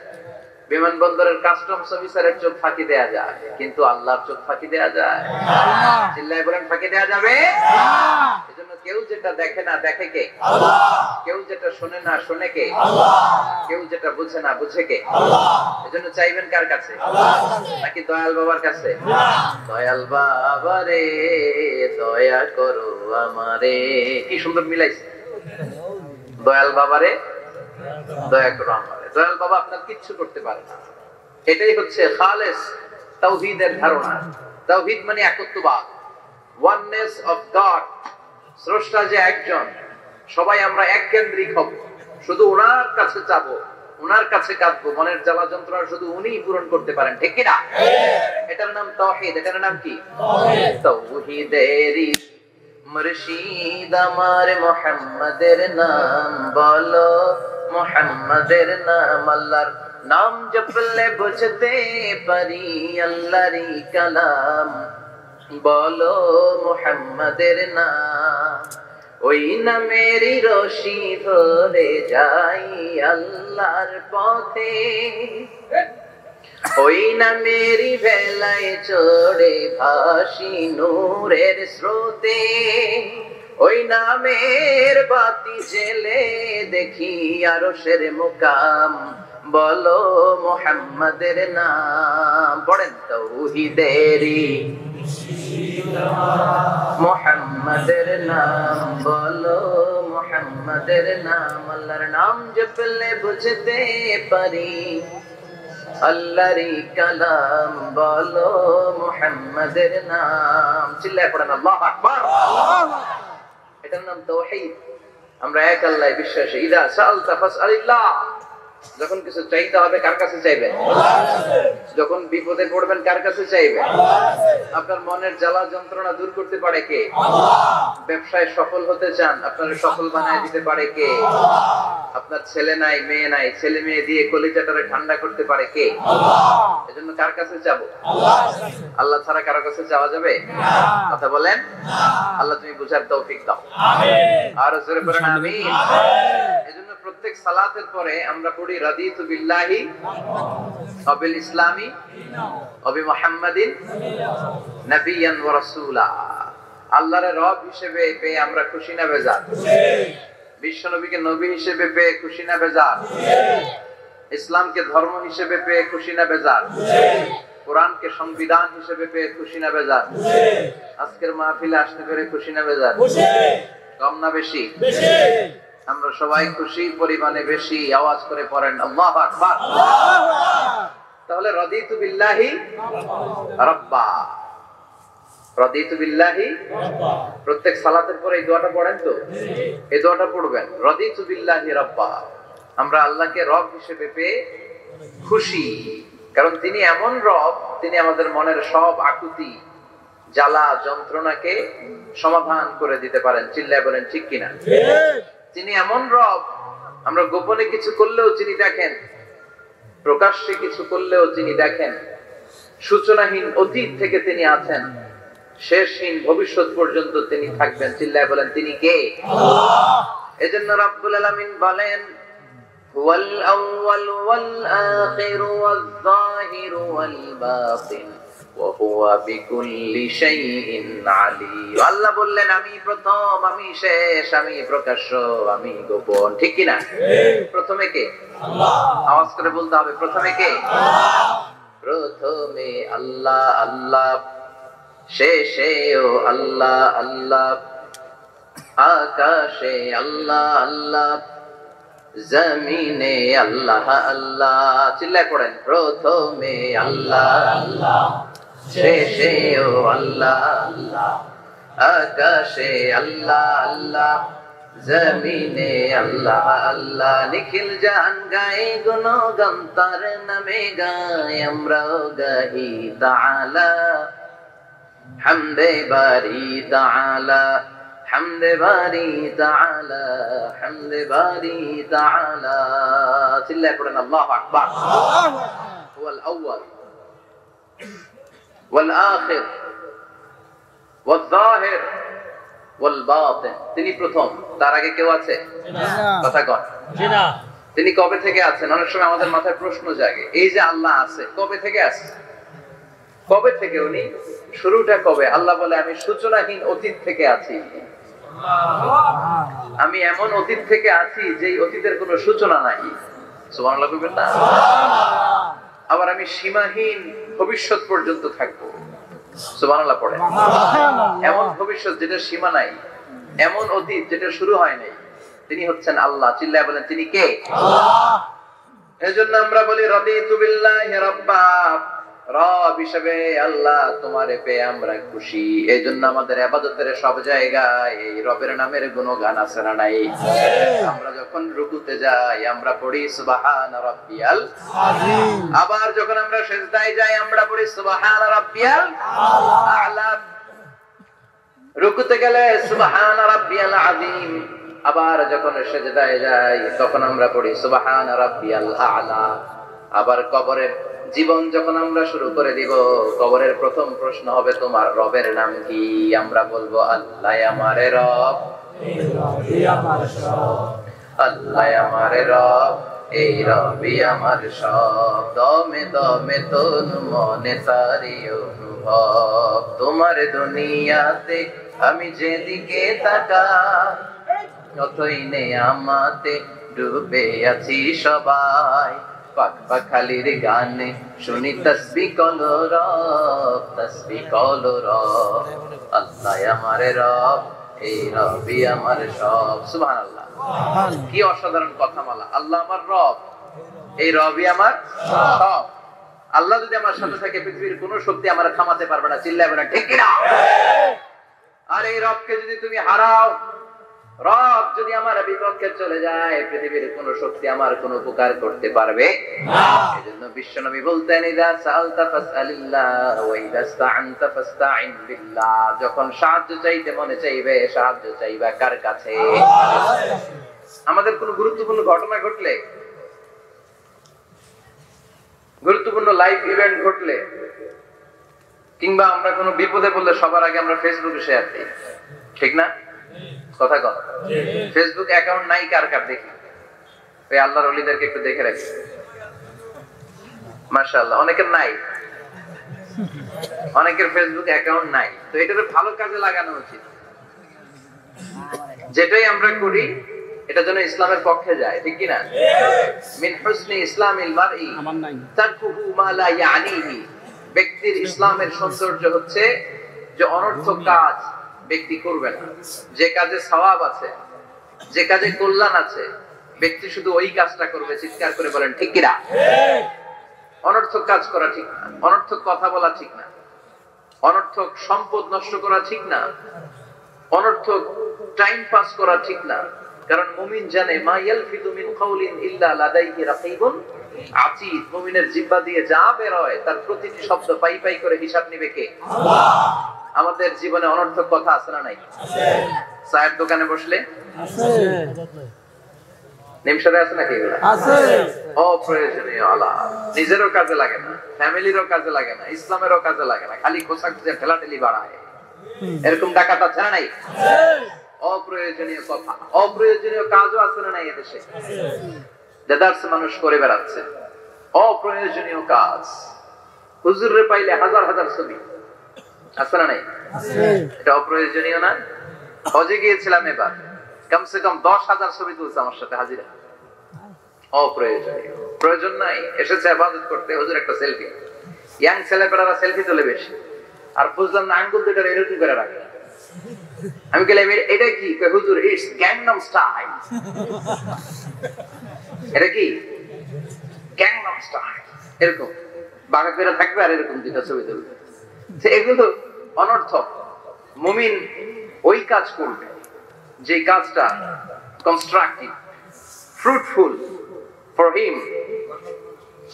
বিমানবন্দরের কাস্টমস অফিসারের চোখ ফাঁকি দেওয়া যায়, কিন্তু আল্লাহর চোখ ফাঁকি দেওয়া যায়? চিল্লায় বলেন ফাঁকি দেওয়া যাবে? এজন্য কেউ যেটা দেখে না দেখে কে? আল্লাহ। কেউ যেটা শোনে না শোনে কে? আল্লাহ। কেউ যেটা বুঝে না বুঝে কে? আল্লাহ। এজন্য চাইবেন কার কাছে? আল্লাহ। নাকি দয়াল বাবার কাছে? দয়াল বাবা রে দয়া করো আমারে। কি সুন্দর মিলাইছে, দয়াল বাবা রে দয়া করো আমারে। দয়াল বাবা আপনার কিচ্ছু করতে পারে না। এটাই হচ্ছে খালেস তাওহীদের ধারণা। তাওহীদ মানে একত্ববাদ, ওয়াননেস অফ গড। স্রষ্টা যে একজন, সবাই আমরা এক কেন্দ্রিক হব, শুধু ওনার কাছে চাবো, ওনার কাছে কাঁদবো, মনের জ্বালা যন্ত্রণা শুধু উনিই পূরণ করতে পারেন, ঠিক কিনা? এটার নাম তাওহীদ। এটার নাম কি? তাওহীদেরই মুর্শিদ আমার মুহাম্মাদের নাম বলো, মুহাম্মাদের নাম। আল্লাহর নাম জপলে বুঝতে পারি আল্লাহরই কালাম, বলো মুহাম্মাদের নাম। ওই নামেরই রশি ধরে যাই আল্লাহর পথে, ওই নামেরই ভেলায় চড়ে ভাসি নূরের স্রোতে, ওই নামের বাতি জেলে দেখি আরশের মুকাম, বলো মুহাম্মাদের নাম। পড়েন তাওহীদেরই মুহাম্মাদের নাম বলো, মুহাম্মাদের নাম। আল্লাহর নাম জপলে বুঝতে পারি আল্লাহরই কালাম, বলো মুহাম্মাদের নাম। চিল্লায় পড়েন আল্লাহু আকবার। এটার নাম তাওহীদ। আমরা এক আল্লাহয় বিশ্বাসী। ইযা সাআলতা ফাসআলিল্লাহ, যখন কিছু চাইতে হবে কার কাছে চাইবেন? যখন বিপদে পড়বেন কার কাছে চাইবেন? আপনার মনের জ্বালা যন্ত্রণা দূর করতে পারে কে? ব্যবসায় সফল হতে চান, আপনার সফল বানায় দিতে পারে কে? আপনার ছেলে নাই মেয়ে নাই, ছেলে মেয়ে দিয়ে কলিজাটারে ঠান্ডা করতে পারে কে? এজন্য কার কাছে যাবো? আল্লাহ ছাড়া কারো কাছে যাওয়া যাবে? কথা বলেন। আল্লাহ তুমি বুঝার তৌফিক দাও। আর জোরে বলেন আমিন। এজন্য প্রত্যেক সালাতের পরে আমরা পড়ি রাদিতু বিল্লাহি ওয়া বিল ইসলামি ওয়া বি মুহাম্মাদিন নাবিয়্যান ওয়া রাসূলা। আল্লাহর রব হিসেবে পেয়ে আমরা খুশি না বেজার? বিশ্ব নবীকে নবী হিসেবে পেয়ে খুশি না বেজার? ইসলামকে ধর্ম হিসেবে পেয়ে খুশি না বেজার? কোরআনকে সংবিধান হিসেবে পেয়ে খুশি না বেজার? আজকের মাহফিলে আসতে পেরে খুশি না বেজার? কম না বেশি? আমরা সবাই খুশি, পরিমাণে বেশি। আওয়াজ করে পড়েন আল্লাহু আকবার। তাহলে রাদিতু বিল্লাহি রাব্বা, রাদিতু বিল্লাহি রাব্বা। প্রত্যেক সালাতের পরে এই দোয়াটা পড়েন তো? এই দোয়াটা পড়বেন, রাদিতু বিল্লাহি রাব্বা। আমরা আল্লাহকে রব হিসেবে পেয়ে খুশি, কারণ তিনি এমন রব, তিনি আমাদের মনের সব আকুতি জ্বালা যন্ত্রণাকে সমাধান করে দিতে পারেন। চিল্লায় বলেন ঠিক কিনা? তিনি এমন রব, আমরা গোপনে কিছু করলেও তিনি দেখেন, প্রকাশ্যে কিছু করলেও তিনি দেখেন। সূচনাহীন অতীত থেকে তিনি আছেন, শেষহীন ভবিষ্যৎ পর্যন্ত তিনি থাকবেন। চিল্লায় বলেন তিনি কে? আল্লাহ। এজন্য রব্বুল আলামিন বলেন হুয়াল আউয়াল ওয়াল আখির ওয়াল যাহির ওয়াল বাতিন ওয়া হুয়া বিকুল্লি শাইইন আলীম। আল্লাহ বললেন আমি প্রথম, আমি শেষ, আমি প্রকাশ্য, আমি গোপন। ঠিক কি না? প্রথমে কে? আল্লাহ। আওয়াজ করে বলতে হবে প্রথমে কে? আল্লাহ। প্রথমে আল্লাহ আল্লাহ, শেষেও আল্লাহ আল্লাহ, আকাশে আল্লাহ আল্লাহ, জমিনে আল্লাহ আল্লাহ। চিল্লায় পড়েন প্রথমে আল্লাহ আল্লাহ, শেষেও আল্লাহ আল্লাহ, আকাশে আল্লাহ আল্লাহ, জমিনে আল্লাহ আল্লাহ। নিখিল জাহান গায়ে গুণগান তার নামে গায়, আমরাও গাহি তাআলা হামদে বারি তাআলা, হামদে বারি তাআলা, হামদে বারি তাআলা। চিল্লায় পড়েন আল্লাহু আকবার। হুয়াল আউয়াল ওয়াল আখির ওয়াল যাহির ওয়াল বাতিন। তিনি প্রথম, তার আগে কেউ আছে? কথা কন। জি না। তিনি কবে থেকে আছেন? অনেক সময় আমাদের মাথায় প্রশ্ন জাগে, এই যে আল্লাহ আছে, কবে থেকে আছে? কবে থেকে উনি? শুরুটা কবে? আল্লাহ বলে আমি সূচনাহীন অতীত থেকে আছি। আমি এমন অতীত থেকে আছি যেই অতীতের কোনো সূচনা নাই। সুবহানাল্লাহ বলবেন না? আবার আমি সীমাহীন ভবিষ্যৎ পর্যন্ত থাকবো। সুবহানাল্লাহ পড়ে। এমন ভবিষ্যৎ যেটা সীমা নাই, এমন অতীত যেটা শুরু হয় নাই। তিনি হচ্ছেন আল্লাহ। চিল্লায় বলেন তিনি কে? আল্লাহ। এজন্য আমরা বলি রাদিতু বিল্লাহি রাব্বা, রব হিসেবে আল্লাহ তোমারে পেয়ে আমরা খুশি। এইজন্য আমাদের ইবাদতের সব জায়গায় এই রবের নামের গুণগান আছে না নাই? আমরা যখন রুকুতে যাই আমরা পড়ি সুবহানা রাব্বিয়াল আযীম, আবার যখন আমরা সিজদায় যাই আমরা পড়ি সুবহানা রাব্বিয়াল আ'লা। রুকুতে গেলে সুবহানা রাব্বিয়াল আযীম, আবার যখন সিজদায় যাই তখন আমরা পড়ি সুবহানা রাব্বিয়াল আ'লা। আবার কবরের জীবন যখন আমরা শুরু করে দিব, কবরের প্রথম প্রশ্ন হবে তোমার রবের নাম কি? আমরা বলবো আল্লাহ আমারে রব, আল্লাহ আমারে রব, এই রবি আমার সব। দমে দমে তন মনে তারি অনুভব, তোমার দুনিয়াতে আমি যেদিকে তাকাই ততই নেয়ামতে ডুবে আছি সবাই। পাখালির গানে শুনি তসবিহ কলো রব, তসবিহ কলো রব, আল্লাহ আমারে রব, এই রবি আমার সব। সুবহানাল্লাহ। কি অসাধারণ কথামালা। আল্লাহ আমার রব, এই রবি আমার সব। আল্লাহ যদি আমার সাথে থাকে পৃথিবীর কোন শক্তি আমার থামাতে পারবে না। চিল্লাবে না ঠিক কিনা? আর এই রবকে যদি তুমি হারাও, রব যদি আমার বিপক্ষে চলে যায়, পৃথিবীর কোন শক্তি আমার কোন উপকার করতে পারবে না। এজন্য বিশ্বনবী বলতেন, ইযা সাআলতা ফাসআলিল্লাহ ওয়া ইযা ইসতাআনতা ফাসতাইন বিল্লাহ। যখন সাহায্য চাইতে মনে চাইবে, সাহায্য চাইবা কার কাছে? আমাদের কোন গুরুত্বপূর্ণ ঘটনা ঘটলে, গুরুত্বপূর্ণ লাইফ ইভেন্ট ঘটলে, কিংবা আমরা কোনো বিপদে পড়লে সবার আগে আমরা ফেসবুকে শেয়ার দিই, ঠিক না? কথা কর। ফেসবুক অ্যাকাউন্ট নাই কার কার দেখি, ওই আল্লাহর ওলিদেরকে একটু দেখে রাখি। মাশাআল্লাহ, অনেকের নাই, অনেকের ফেসবুক অ্যাকাউন্ট নাই। তো এটাকে ভালো কাজে লাগানো উচিত। যেটাই আমরা করি এটা যেন ইসলামের পক্ষে যায়, ঠিক কি না? মিন হুসনি ইসলামিল মারই তারকুহু মা লা ইয়ানিহি। ব্যক্তির ইসলামের সৌন্দর্য হচ্ছে যে অনর্থক কাজ ব্যক্তি করবে না। যে কাজে সওয়াব আছে, যে কাজে কল্যাণ আছে, ব্যক্তি শুধু ওই কাজটা করবে। চিৎকার করে বলেন ঠিক কি না? অনর্থক কাজ করা ঠিক না, অনর্থক কথা বলা ঠিক না, অনর্থক সম্পদ নষ্ট করা ঠিক না, অনর্থক টাইম পাস করা ঠিক না। কারণ মুমিন জানে, মা ইয়ালফিযু মিন কাওলিন ইল্লা লাদাইহি রাকীবুন আতীদ। মুমিনের জিহ্বা দিয়ে যা বের হয় তার প্রতিটি শব্দ পাই পাই করে হিসাব নেবে কে? আল্লাহ। আমাদের জীবনে অনর্থক কথা আছে না নাই? আছে। চায়ের দোকানে বসলে আছে, নিমশাদে আছে নাকি? আছে। অপ্রয়োজনীয় আলাপ, নিজেরও কাজে লাগে না, ফ্যামিলিরও কাজে লাগে না, ইসলামেরও কাজে লাগে না, খালি খোঁচা খুঁজে ঠেলাঠেলি বাড়ায়। এরকম ডাকাত আছে না নাই? অপ্রয়োজনীয় কথা, অপ্রয়োজনীয় কাজও আছে না নাই এদেশে? দেদারস মানুষ করে বেড়াচ্ছে অপ্রয়োজনীয় কাজ। হুজুরে পাইলে হাজার হাজার ছবি আছে না নাই? এটা অপ্রয়োজনীয় না? হজে গিয়েছিলাম এবার, কমসে কম 10,000 ছবি তুলছে আমার সাথে হাজিরা। অপ্রয়োজনীয়, প্রয়োজন নাই। এসেছে ইবাদত করতে, হুজুর একটা সেলফি। ইয়াং ছেলেপেলেরা সেলফি তোলে বেশি, আর বুঝলাম না আঙ্গুল দুটো এরকম করে রাখে। আমি বললাম এটা কি? হুজুর ইটস গ্যাংনাম স্টাইল। এটা কি? Gangnam style. এরকম বাঁকা করে থাকবে আর এরকম দুটো ছবি তুলবে। এগুলো অনর্থক। মুমিন ওই কাজ করবে যে কাজটা constructive, fruitful for him,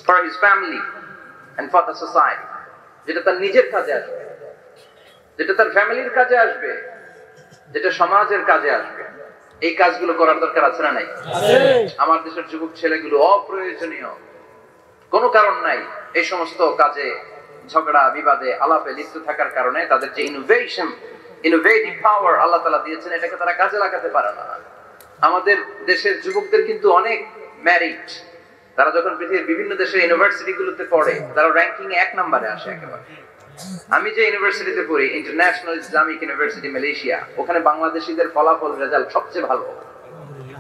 for his family and for the society. যেটা তার নিজের কাজে আসবে, যেটা তার ফ্যামিলির কাজে আসবে, যেটা সমাজের কাজে আসবে। এই কাজগুলো করার দরকার আছে না নাই? আমার দেশের যুবক ছেলেগুলো অপ্রয়োজনীয়, কোনো কারণ নাই এই সমস্ত কাজে ঝগড়া বিবাদে আলাপে লিপ্ত থাকার কারণে তাদের যে ইনোভেটিভ পাওয়ার আল্লাহ তাআলা দিয়েছেন, এটাকে তারা কাজে লাগাতে পারে না। আমাদের দেশের যুবকদের কিন্তু অনেক ম্যারিট। তারা যখন পৃথিবীর বিভিন্ন দেশের ইউনিভার্সিটি গুলোতে পড়ে, তারা র্যাঙ্কিং এ 1 নম্বরে আসে একেবারে। আমি যে ইউনিভার্সিটিতে পড়ি, ইন্টারন্যাশনাল ইসলামিক ইউনিভার্সিটি মালয়েশিয়া, ওখানে বাংলাদেশিদের ফলাফল রেজাল্ট সবচেয়ে ভালো।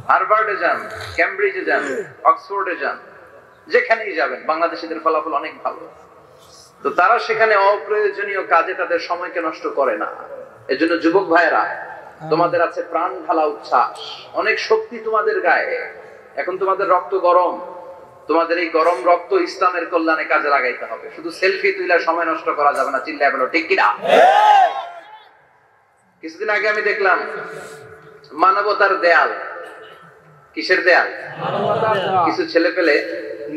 হার্ভার্ডে যান, ক্যামব্রিজে যান, অক্সফোর্ডে যান, যেখানেই যাবেন বাংলাদেশিদের ফলাফল অনেক ভালো। তো তারা সেখানে অপ্রয়োজনীয় কাজে তাদের সময়কে নষ্ট করে না। এজন্য যুবক ভাইয়েরা, তোমাদের আছে প্রাণ ঢালা উচ্ছ্বাস, অনেক শক্তি তোমাদের গায়ে। এখন তোমাদের রক্ত গরম, তোমাদের এই গরম রক্ত ইসলামের কল্যাণে কাজে লাগাইতে হবে। শুধু সেলফি তুইলা সময় নষ্ট করা যাবে না। চিল্লায় বলো ঠিক কিনা? কিছুদিন আগে আমি দেখলাম মানবতার দেয়াল। কিসের দেয়াল? কিছু ছেলে পেলে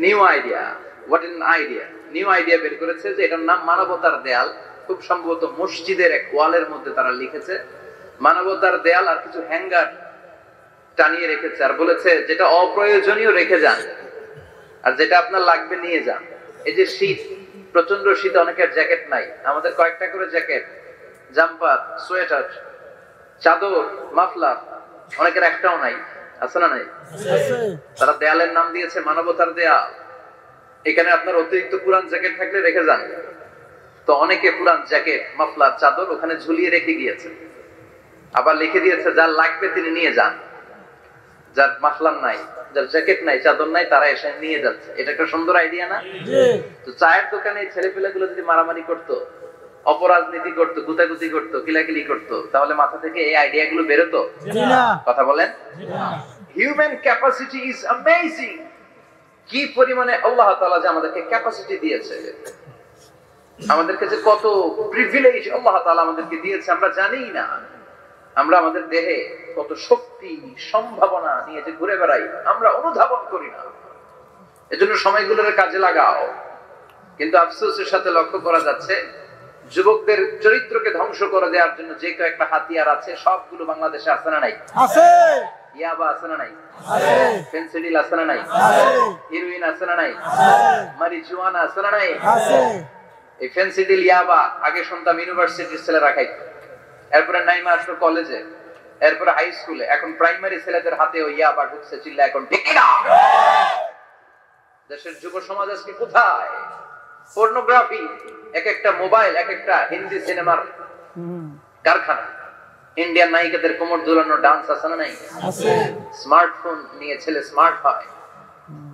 new idea, what in idea, new idea বের করেছে যে এটার নাম মানবতার দেয়াল। খুব সম্ভবত মসজিদের এক ওয়ালের মধ্যে তারা লিখেছে মানবতার দেয়াল, আর কিছু হ্যাঙ্গার টানিয়ে রেখেছে, আর বলেছে যেটা অপ্রয়োজনীয় রেখে যান, আর যেটা আপনার লাগবে নিয়ে যান। এই যে শীত, প্রচন্ড শীতে অনেকের জ্যাকেট নাই, আমাদের কয়েকটা করে জ্যাকেট, জাম্পার, সোয়েটার, চাদর, মাফলার, অনেকের একটাও নাই। আছে না নাই? তারা দেয়ালের নাম দিয়েছে মানবতার দেয়াল। এখানে আপনার অতিরিক্ত পুরান জ্যাকেট থাকলে রেখে যান। তো অনেকে পুরান জ্যাকেট, মাফলার, চাদর ওখানে ঝুলিয়ে রেখে গিয়েছে। আবার লিখে দিয়েছে যার লাগবে তিনি নিয়ে যান। যার মাফলার নাই, যার জ্যাকেট নাই, চাদর নাই, তারা এসে নিয়ে যাচ্ছে। এটা একটা সুন্দর আইডিয়া না? তো চায়ের দোকানে ছেলে পেলেগুলো যদি মারামারি করতো, অপরাজনীতি করতো, গুতাগুতি করতো, কিলাকিলি করতো, তাহলে মাথা থেকে এই আইডিয়া গুলো বেরোতো? কথা বলেন। Human capacity is amazing. কি পরিমাণে আল্লাহ তাআলা যে আমাদেরকে ক্যাপাসিটি দিয়েছে, আমাদেরকে যে কত প্রিভিলেজ আল্লাহ তাআলা আমাদেরকে দিয়েছে আমরা জানিই না। আমরা আমাদের দেহে কত শক্তি সম্ভাবনা নিয়ে যে ঘুরে বেড়াই, আমরা অনুধাবন করি না। এজন্য সময়গুলোর কাজে লাগাও। কিন্তু আফসোসের সাথে লক্ষ্য করা যাচ্ছে, যুবকদের চরিত্রকে ধ্বংস করে দেওয়ার জন্য যে কয়েকটা হাতিয়ার আছে, সবগুলো বাংলাদেশে আছে না নাই? আছে। ইয়াবা আছে না নাই? আছে। ফেনসিডিল আছে না নাই? আছে। হিরোইন আছে না নাই? আছে। মারিজুয়ানা আছে না নাই? আছে। এই ফেনসিডিল ইয়াবা আগে শুনতাম ইউনিভার্সিটির ছেলেরা খাইতো, এরপরে 9 মাস কলেজে, এরপরে হাই স্কুলে, এখন প্রাইমারি ছেলেদের হাতে ওই ইয়াবা ঢুকছে। চিল্লা এখন ঠিক না? দেশের যুব সমাজ আজকে কোথায়? পর্নোগ্রাফি, এক একটা মোবাইল এক একটা হিন্দি সিনেমার কারখানা। ইন্ডিয়ান নায়িকাদের কোমর দুলানো ডান্স আছে না নাই? আছে। স্মার্টফোন নিয়ে ছেলে স্মার্ট হয়,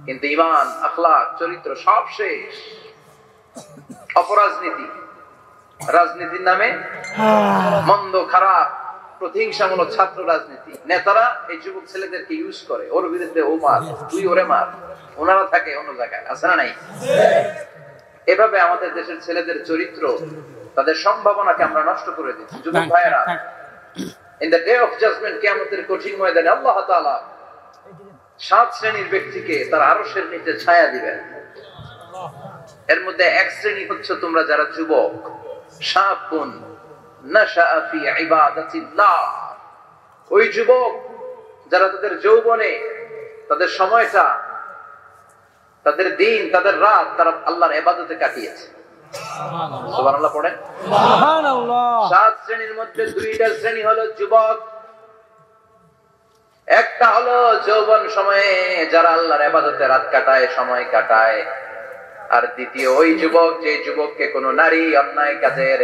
কিন্তু ঈমান, আখলাক, চরিত্র সব শেষ। অপরাজনীতি, রাজনীতির নামে মন্দ খারাপ প্রতিহিংসামূলক ছাত্র রাজনীতি। নেতারা এই যুবক ছেলেদেরকে ইউজ করে, ওর বিরুদ্ধে ও মার, তুই ওরে মার, ওনারা থাকে অন্য জায়গায়, আছে না নাই? এভাবে আমাদের দেশের ছেলেদের চরিত্র, তাদের সম্ভাবনাকে আমরা নষ্ট করে দিচ্ছি। যুবক ভাইয়েরা, in the day of judgement, কিয়ামতের কঠিন ময়দানে আল্লাহ তাআলা 7 শ্রেণীর ব্যক্তিকে তার আরশের নিচে ছায়া দিবেন। এর মধ্যে এক শ্রেণী হচ্ছে তোমরা যারা যুবক, শাবুন নাশাআ ফি ইবাদাতিল্লাহ। ওই যুবক যারা তাদের যৌবনে, তাদের সময়টা, তাদের দিন, তাদের রাত তারা আল্লাহর ইবাদতে কাটিয়েছে। সুবহানাল্লাহ পড়েন। সুবহানাল্লাহ। 7 শ্রেণীর মধ্যে 2টা শ্রেণী হলো যুবক। একটা হলো যৌবন সময়ে যারা আল্লাহর ইবাদতে রাত কাটায়, সময় কাটায়। আর দ্বিতীয় ওই যুবক, যে যুবককে কোনো নারী অন্যায় কাজের,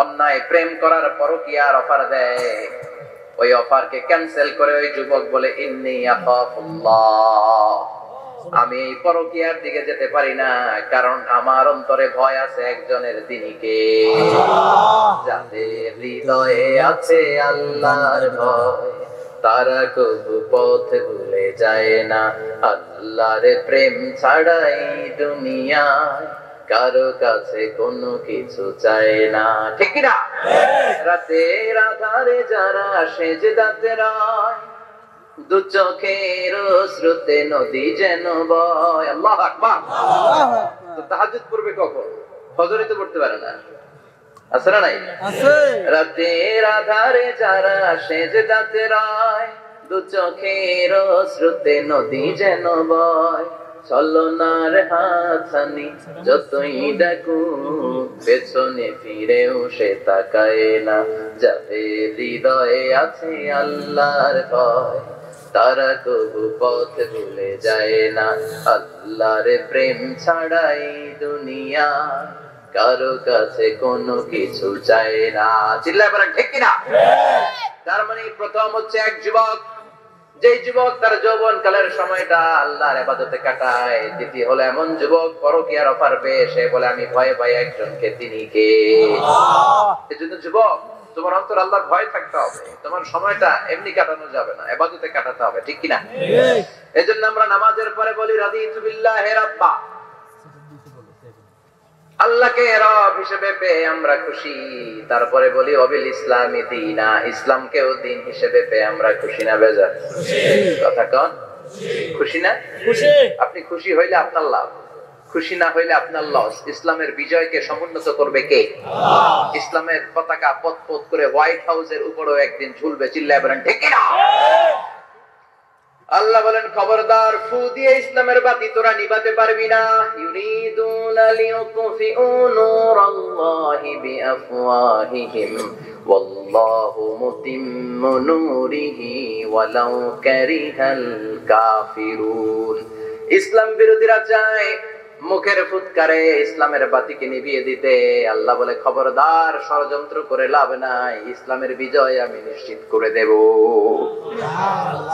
অন্যায় প্রেম করার পরকীয়ার অফার দেয়, ওই অফারকে ক্যান্সেল করে ওই যুবক বলে ইন্নী আখাফুল্লাহ, আমি এই পরকীয়ার দিকে যেতে পারি না, কারণ আমার অন্তরে ভয় আছে একজনের, দিনকে যাদের হৃদয়ে আছে আল্লাহর ভয়, তারা কবু পথ ভুলে যায় না। আল্লাহর প্রেম ছাড়াই দুনিয়ায় কারো কাছে কোনো কিছু চায় না, ঠিক না? রাতের আধারে যারা সেজদাতে রয়, দু চোখের শ্রুতে নদী যেন বয়। আল্লাহু আকবার। তো তাহাজ্জুদ পড়বে কখন? ফজরে তো পড়তে পারে না, আছে না নাই? আছে। রাতের আধারে যারা সেজদাতে রয়, দু চোখের শ্রুতে নদী যেন বয়, ছলনার হাতছানি যতই ডাকু, পেছনে ফিরেও সে তাকায় না। যাদের হৃদয়ে আছে আল্লাহর ভয়, তারা কবু পথ ভুলে যায় না। আল্লাহর প্রেম ছাড়াই দুনিয়া কারো কাছে কোনো কিছু চায় না। চিল্লায় বলেন ঠিক কিনা? তার মানে প্রথম হচ্ছে এক যুবক, যে যুবক তার যৌবন কালের সময়টা আল্লাহর ইবাদতে কাটায়। দ্বিতীয় হলো এমন যুবক, পরকীয়ার অফার পেয়ে সে বলে আমি ভয় পাই একজনকে, তিনি কে? এজন্য যুবক, তোমার অন্তর আল্লাহর ভয় থাকতে হবে। তোমার সময়টা এমনি কাটানো যাবে না, ইবাদতে কাটাতে হবে, ঠিক কিনা? এজন্য আমরা নামাজের পরে বলি রাদিতু বিল্লাহি রাব্বা, আল্লাহকে রব হিসেবে পেয়ে আমরা খুশি। তারপরে বলি ওয়াবিল ইসলামি দীনা, ইসলামকেও দিন হিসেবে পেয়ে আমরা খুশি না বেজার? কথা কন, খুশি না? খুশি। আপনি খুশি হইলে আপনার লাভ, খুশি না হইলে আপনার লস। ইসলামের বিজয়কে সমুন্নত করবে কে? আল্লাহ। ইসলামের পতাকা পথ পথ করে হোয়াইট হাউসের উপরেও একদিন ঝুলবে, চিল্লায় বলেন ঠিক কিনা? আল্লাহ বলেন খবরদার, ফু দিয়ে ইসলামের বাতি তোরা নিভাতে পারবি না। ইউরিদুনা লিয়ুতফিউ নূরাল্লাহি বিআফওয়াহিহিম ওয়াল্লাহু মুতিম্মু নূরিহি ওয়ালাউ কারিহাল কাফিরুন। ইসলাম বিরোধীরা চায় মুখের ফুৎকারে ইসলামের বাতিকে নিভিয়ে দিতে। আল্লাহ বলে খবরদার, ষড়যন্ত্র করে লাভ নাই, ইসলামের বিজয় আমি নিশ্চিত করে দেব।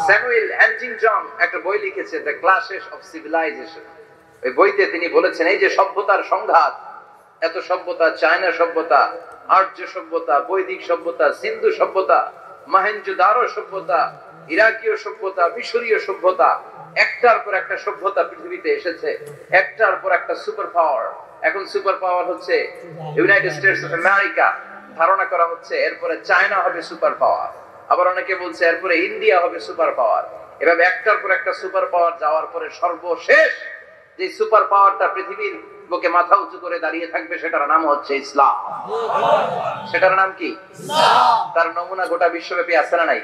স্যামুয়েল হ্যান্টিংটন একটা বই লিখেছে, দ্য ক্লাশেস অফ সিভিলাইজেশন। ওই বইতে তিনি বলেছেন এই যে সভ্যতার সংঘাত, এত সভ্যতা, চায়না সভ্যতা, আর্য সভ্যতা, বৈদিক সভ্যতা, সিন্ধু সভ্যতা, মহেঞ্জোদারো সভ্যতা, ইরাকীয় সভ্যতা, মিশরীয় সভ্যতা, একটার পর একটা সভ্যতা পৃথিবীতে এসেছে, একটার পর একটা সুপার পাওয়ার। এখন সুপার পাওয়ার হচ্ছে ইউনাইটেড স্টেটস অফ আমেরিকা, ধারণা করা হচ্ছে এরপরে চায়না হবে সুপার পাওয়ার, আবার অনেকে বলছে এরপরে ইন্ডিয়া হবে সুপার পাওয়ার। এভাবে একটার পর একটা সুপার পাওয়ার যাওয়ার পরে সর্বশেষ যে সুপার পাওয়ারটা পৃথিবীর বুকে মাথা উঁচু করে দাঁড়িয়ে থাকবে সেটার নাম হচ্ছে ইসলাম। সেটার নাম কি? তার নমুনা গোটা বিশ্বব্যাপী আছে না নাই?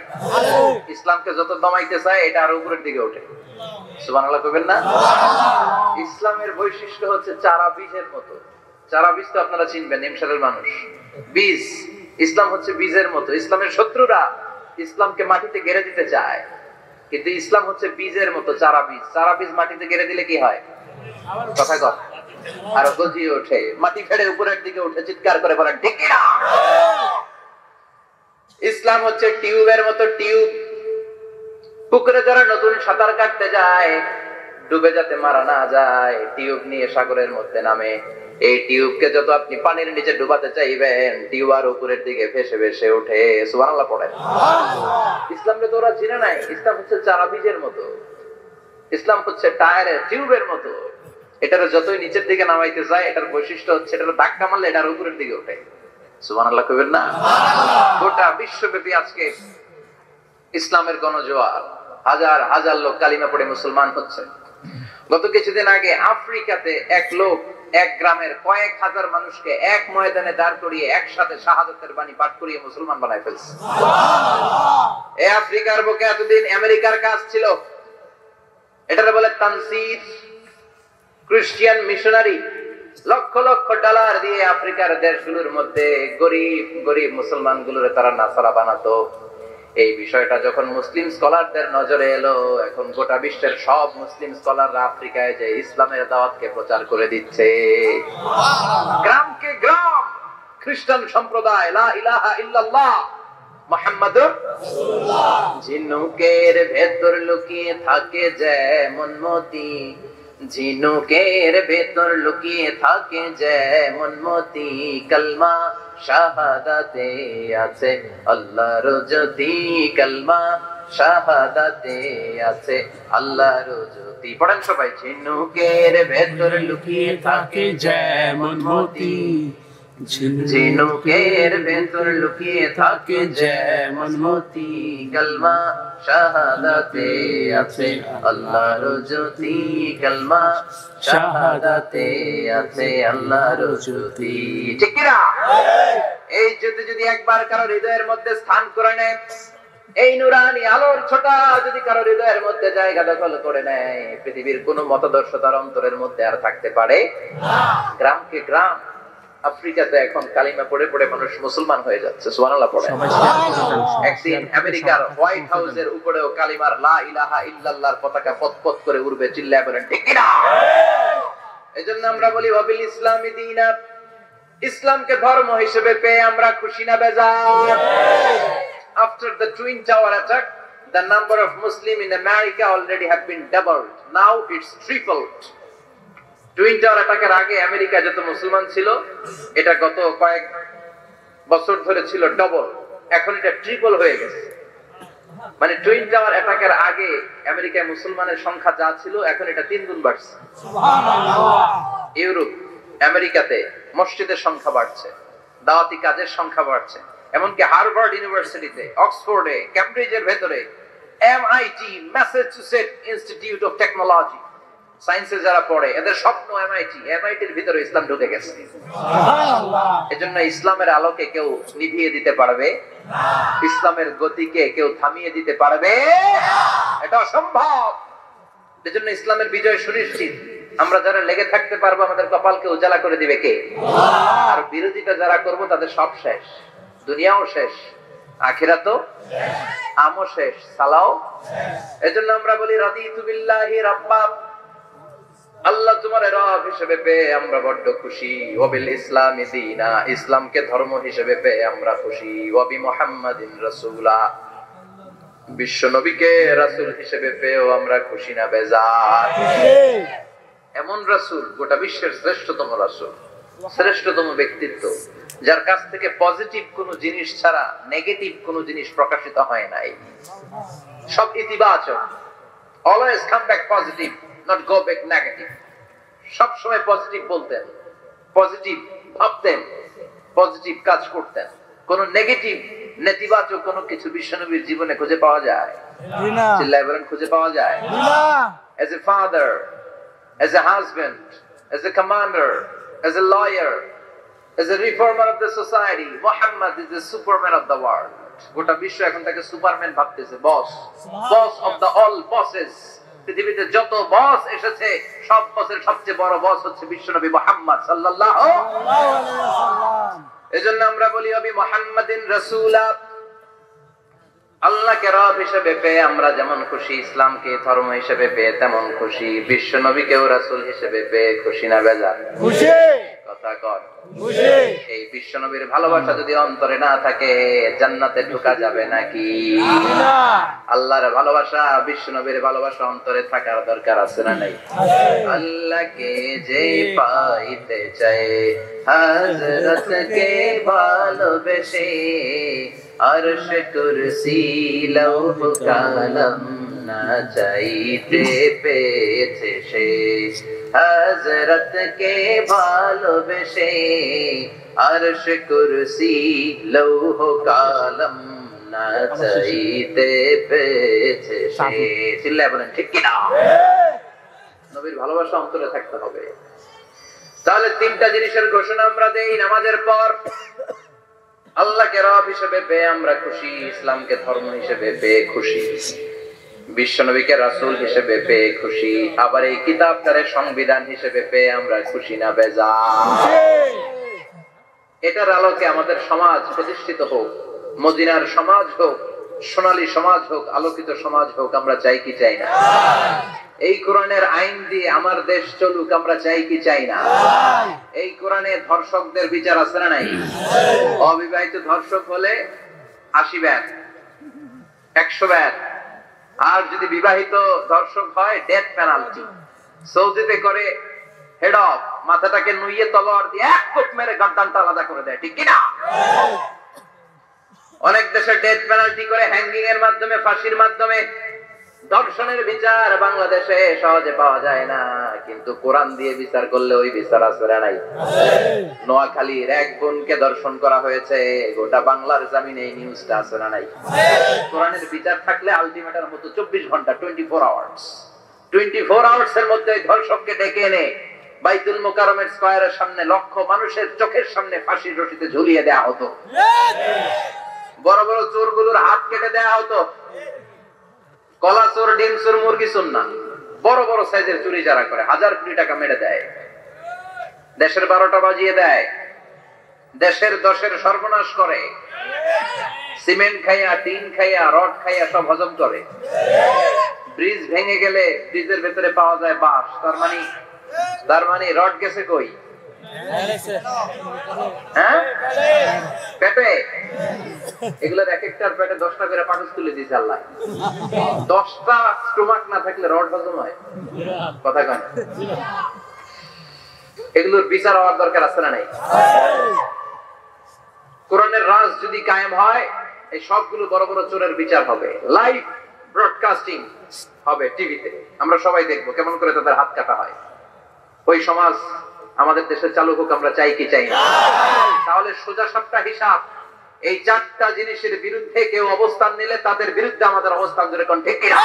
ইসলামকে যত দমাইতে চায় এটা আরো উপরের দিকে ওঠে। সুবহানাল্লাহ কইবেন না? ইসলামের বৈশিষ্ট্য হচ্ছে চারা বীজের মতো। চারা বীজ তো আপনারা চিনবেন, নিমসারের মানুষ বীজ। ইসলাম হচ্ছে বীজের মতো। ইসলামের শত্রুরা ইসলামকে মাটিতে গেড়ে দিতে চায়, কিন্তু ইসলাম হচ্ছে বীজের মতো, চারা বীজ। চারা বীজ মাটিতে গেড়ে দিলে কি হয়? কথা কর, আরো গজিয়ে ওঠে, মাটি ফেড়ে উপরের দিকে উঠে চিৎকার করে বলেন ঠিক না? ইসলাম হচ্ছে টিউবের মতো। টিউব, পুকুরে যারা নতুন সাঁতার কাটতে যায় ডুবে যাতে মারা না যায়, টিউব নিয়ে সাগরের মধ্যে নামে। এই টিউবকে যত আপনি পানির নিচে ডুবাতে চাইবেন, টিউব আর উপরের দিকে ভেসে ভেসে ওঠে। সুবহানাল্লাহ পড়েন। ইসলামকে তো ওরা চিনে নাই। ইসলাম হচ্ছে চারা বীজের মতো। ইসলাম হচ্ছে টায়ারের টিউবের মতো। এটার যতই নিচের দিকে নামাইতে যায়, এটার বৈশিষ্ট্য হচ্ছে এটার ধাক্কা মারলে এটার উপরের দিকে ওঠে। সুবহানাল্লাহ কইবেন না? গোটা বিশ্বব্যাপী আজকে ইসলামের গণজোয়ার, হাজার হাজার লোক কালিমা পড়ে মুসলমান হচ্ছে। গত কিছুদিন আগে আফ্রিকাতে এক লোক এক গ্রামের কয়েক হাজার মানুষকে এক ময়দানে দাঁড় করিয়ে একসাথে শাহাদাতের বাণী পাঠ করিয়ে মুসলমান বানায় ফেলছে। এই আফ্রিকার বুকে এতদিন আমেরিকার কাজ ছিল, এটারে বলে তানসীর, Christian missionary. Lakh lakh dollar দিয়ে আফ্রিকার দেশগুলোর মধ্যে গরিব গরিব মুসলমান গুলোরে তারা নাসারা বানাতো। এই বিষয়টা যখন মুসলিম স্কলারদের নজরে এলো, এখন গোটা বিশ্বের সব মুসলিম স্কলাররা আফ্রিকায় যে ইসলামের দাওয়াতকে প্রচার করে দিচ্ছে। গ্রামকে গ্রাম খ্রিস্টান সম্প্রদায় লা ইলাহা ইল্লাল্লাহ মুহাম্মাদুর রাসূলুল্লাহ। ঝিনুকের ভেতর লুকিয়ে থাকে যেমন মতি, ঝিনুকের ভেতর লুকিয়ে থাকে যেমন মতি, কালমা শাহাদাতে আছে আল্লাহর জ্যোতি, কালমা শাহাদাতে আছে আল্লাহর জ্যোতি। পড়েন সবাই। ঝিনুকের ভেতর লুকিয়ে থাকে যেমন মতি, ঝিনুকের ভেতর লুকিয়ে থাকে যেমন মতি, কালমা শাহাদাতে আছে আল্লাহর জ্যোতি, কালমা শাহাদাতে আছে আল্লাহর জ্যোতি। ঠিক কি না? এই জ্যোতি যদি একবার কারো হৃদয়ের মধ্যে স্থান করে নেয়, এই নুরানি আলোর ছোটা যদি কারো হৃদয়ের মধ্যে জায়গা দখল করে নেয়, পৃথিবীর কোন মতাদর্শ তার অন্তরের মধ্যে আর থাকতে পারে না। গ্রামকে গ্রাম আফ্রিকাতে এখন কালিমা পড়ে পড়ে মানুষ মুসলমান হয়ে যাচ্ছে। সুবহানাল্লাহ পড়ে। একদিন আমেরিকার হোয়াইট হাউসের উপরেও কালিমার লা ইলাহা ইল্লাল্লাহর পতাকা পতপত করে উড়বে। চিল্লায় বলেন ঠিক কি না? এজন্য আমরা বলি ওয়াবিল ইসলামি দীনা, ইসলামকে ধর্ম হিসেবে পেয়ে আমরা খুশি না বেজার? After the Twin Tower attack, the number of Muslims in America already have been doubled. Now it's tripled. Twin tower অ্যাটাকের আগে আমেরিকা যত মুসলমান ছিল, এটা গত কয়েক বছর ধরে ছিল ডবল, এখন এটা ট্রিপল হয়ে গেছে। মানে টুইন টাওয়ার অ্যাটাকের আগে আমেরিকায় মুসলমানের সংখ্যা যা ছিল, এখন এটা 3 গুণ বাড়ছে। সুবহানাল্লাহ। ইউরোপ, আমেরিকাতে মসজিদের সংখ্যা বাড়ছে, দাওয়াতি কাজের সংখ্যা বাড়ছে। এমনকি হার্ভার্ড ইউনিভার্সিটিতে, অক্সফোর্ডে, ক্যামব্রিজের ভেতরে, MIT, Massachusetts institute of technology, সায়েন্সে যারা পড়ে এদের স্বপ্ন এমআইটির ভিতরে ইসলাম ঢুকে গেছে। সুবহানাল্লাহ। এজন্য ইসলামের আলোকে কেউ নিভিয়ে দিতে পারবে না, ইসলামের গতিকে কেউ থামিয়ে দিতে পারবে না, এটা অসম্ভব। এজন্য ইসলামের বিজয় সুনিশ্চিত। আমরা যারা লেগে থাকতে পারবো, আমাদের কপালকে উজালা করে দিবে কে? আল্লাহ। আর বিরোধিতা যারা করব তাদের সব শেষ, দুনিয়াও শেষ, আখিরাতও শেষ, আমও শেষ, সালাও শেষ। এজন্য আমরা বলি রাদিতু বিল্লাহি রাব্বা, আল্লাহ তোমার রব হিসেবে পেয়ে আমরা বড্ড খুশি। ওয়াবিল ইসলামি দীনা, ইসলামকে ধর্ম হিসেবে পেয়ে আমরা খুশি। ওয়াবি মুহাম্মাদিন রাসূলা, বিশ্ব নবীকে রাসূল হিসেবে পেয়েও আমরা খুশি না বেজার? এমন রাসূল, গোটা বিশ্বের শ্রেষ্ঠতম রাসূল, শ্রেষ্ঠতম ব্যক্তিত্ব, যার কাছ থেকে পজিটিভ কোন জিনিস ছাড়া নেগেটিভ কোন জিনিস প্রকাশিত হয় নাই। সব ইতিবাচক, always come back positive, not go back negative. সব সময় পজিটিভ বলতেন, পজিটিভ ভাবতেন, পজিটিভ কাজ করতেন। কোন নেগেটিভ নেতিবাচক কোন কিছু বিশ্বনবীর জীবনে খুঁজে পাওয়া যায় না। চিল্লায় বলেন খুঁজে পাওয়া যায় না। As a father, as a husband, as a commander, as a lawyer, as a reformer of the society, Muhammad is the superman of the world. গোটা বিশ্ব এখন তাকে সুপারম্যান ভাবতেছে, বস অফ দ্য অল বসেস। পৃথিবীতে যত বস এসেছে সব বসের সবচেয়ে বড় বস হচ্ছে বিশ্বনবী মুহাম্মদ সাল্লাল্লাহু আলাইহি ওয়াসাল্লাম। এজন্য আমরা বলি নবী মুহাম্মাদিন রাসূলা। আল্লাহকে রব হিসেবে পেয়ে আমরা যেমন খুশি, ইসলামকে ধর্ম হিসেবে পেয়ে তেমন খুশি, বিশ্বনবীকেও রাসূল হিসেবে পেয়ে খুশি না বেজার? খুশি। কথা কর খুশি। এই বিশ্বনবীর ভালোবাসা যদি অন্তরে না থাকে জান্নাতে ঢোকা যাবে নাকি? না। আল্লাহর ভালোবাসা, বিশ্বনবীর ভালোবাসা অন্তরে থাকার দরকার আছে না নাই? আল্লাহকে যে পাইতে চায় হযরতকে ভালোবেসে, আরশ কুরসি লৌহ কালাম না চাইতে পেয়েছে সে, হযরতকে ভালোবেসে আরশ কুরসি লৌহ কালাম না চাইতে পেয়েছে সে। চিল্লায় বলেন ঠিক কি না? নবীর ভালোবাসা অন্তরে থাকতে হবে। তাহলে তিনটা জিনিসের ঘোষণা আমরা দেই নামাজের পর। আল্লাহকে রব হিসেবে পেয়ে আমরা খুশি, ইসলামকে ধর্ম হিসেবে পেয়ে খুশি, বিশ্বনবীকে রাসূল হিসেবে পেয়ে খুশি, আবার এই কিতাবটারে সংবিধান হিসেবে পেয়ে আমরা খুশি না বেজার? এটার আলোকে আমাদের সমাজ প্রতিষ্ঠিত হোক, মদিনার সমাজ হোক, সোনালী সমাজ হোক, আলোকিত সমাজ হোক, আমরা চাই কি চাই না? এই কোরআনের আইন দিয়ে আমার দেশ চলুক, আমরা চাই কি চাই না? এই কোরআনে ধর্ষকদের বিচার আছে না নাই? অবিবাহিত ধর্ষক হলে 80 ব্যাট, 100 ব্যাট, আর যদি বিবাহিত ধর্ষক হয় ডেথ পেনাল্টি। সৌদিতে করে হেড অফ মাথাটাকে নুইয়ে তলোয়ার দিয়ে এক কোপ মেরে গর্দানটা আলাদা করে দেয়, ঠিক কি না? অনেক দেশে ডেথ পেনাল্টি করে হ্যাঙ্গিং এর মাধ্যমে, ফাঁসির মাধ্যমে। ধর্ষণের বিচার বাংলাদেশে সহজে পাওয়া যায় না, কিন্তু কোরআন দিয়ে বিচার করলে ওই বিচার আছে না নাই? নোয়াখালীর এক বোনকে ধর্ষণ করা হয়েছে, গোটা বাংলার জমিনে এই নিউজটা আছে না নাই? কোরআনের বিচার থাকলে আলটিমেটার মতো 24 ঘন্টা 24 আওয়ার্স এর মধ্যে ধর্ষককে ডেকে এনে বাইতুল মুকাররমের স্কয়ারের সামনে লক্ষ মানুষের চোখের সামনে ফাঁসির রশিতে ঝুলিয়ে দেয়া হতো। বড় বড় চোরগুলোর হাত কেটে দেয়া হতো। কলা চোর, ডিম চোর, মুরগি চোর না, বড় বড় সাইজের চুরি যারা করে 1000 কোটি টাকা মেরে দেয়, দেশের 12টা বাজিয়ে দেয়, দেশের 10-এর সর্বনাশ করে, সিমেন্ট খাইয়া, টিন খাইয়া, রড খাইয়া সব হজম করে। ব্রিজ ভেঙে গেলে ব্রিজের ভেতরে পাওয়া যায় বাঁশ, তার মানে রড গেছে কই? হ্যাঁ, পেটে। এগুলোর এক একটার পেটে 10টা করে পাকুস তুলে দিয়েছে আল্লাহ। 10টা স্টোমাক না থাকলে রড হজম হয়? কথা কয় না? এগুলোর বিচার হওয়ার দরকার আছে না নাই? কোরআনের রাজ যদি কায়েম হয়, এই সবগুলো বড় বড় চোরের বিচার হবে, লাইভ ব্রডকাস্টিং হবে টিভিতে, আমরা সবাই দেখবো কেমন করে তাদের হাত কাটা হয়। ওই সমাজ আমাদের দেশে চালু হোক, আমরা চাই কি চাই না? তাহলে সোজা সাপটা হিসাব, এই 4টা জিনিসের বিরুদ্ধে কেউ অবস্থান নিলে তাদের বিরুদ্ধে আমাদের অবস্থান ধরে কোন ঠিক কিনা?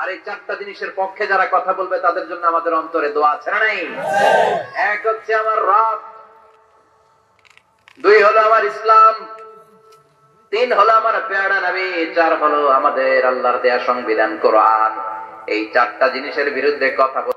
আর এই 4টা জিনিসের পক্ষে যারা কথা বলবে তাদের জন্য আমাদের অন্তরে দোয়া আছে না নাই? এক হচ্ছে আমার রব, 2 হলো আমার ইসলাম, 3 হলো আমার পেয়ারা নবী, 4 হলো আমাদের আল্লাহর দেয়া সংবিধান কোরআন। এই 4টা জিনিসের বিরুদ্ধে কথা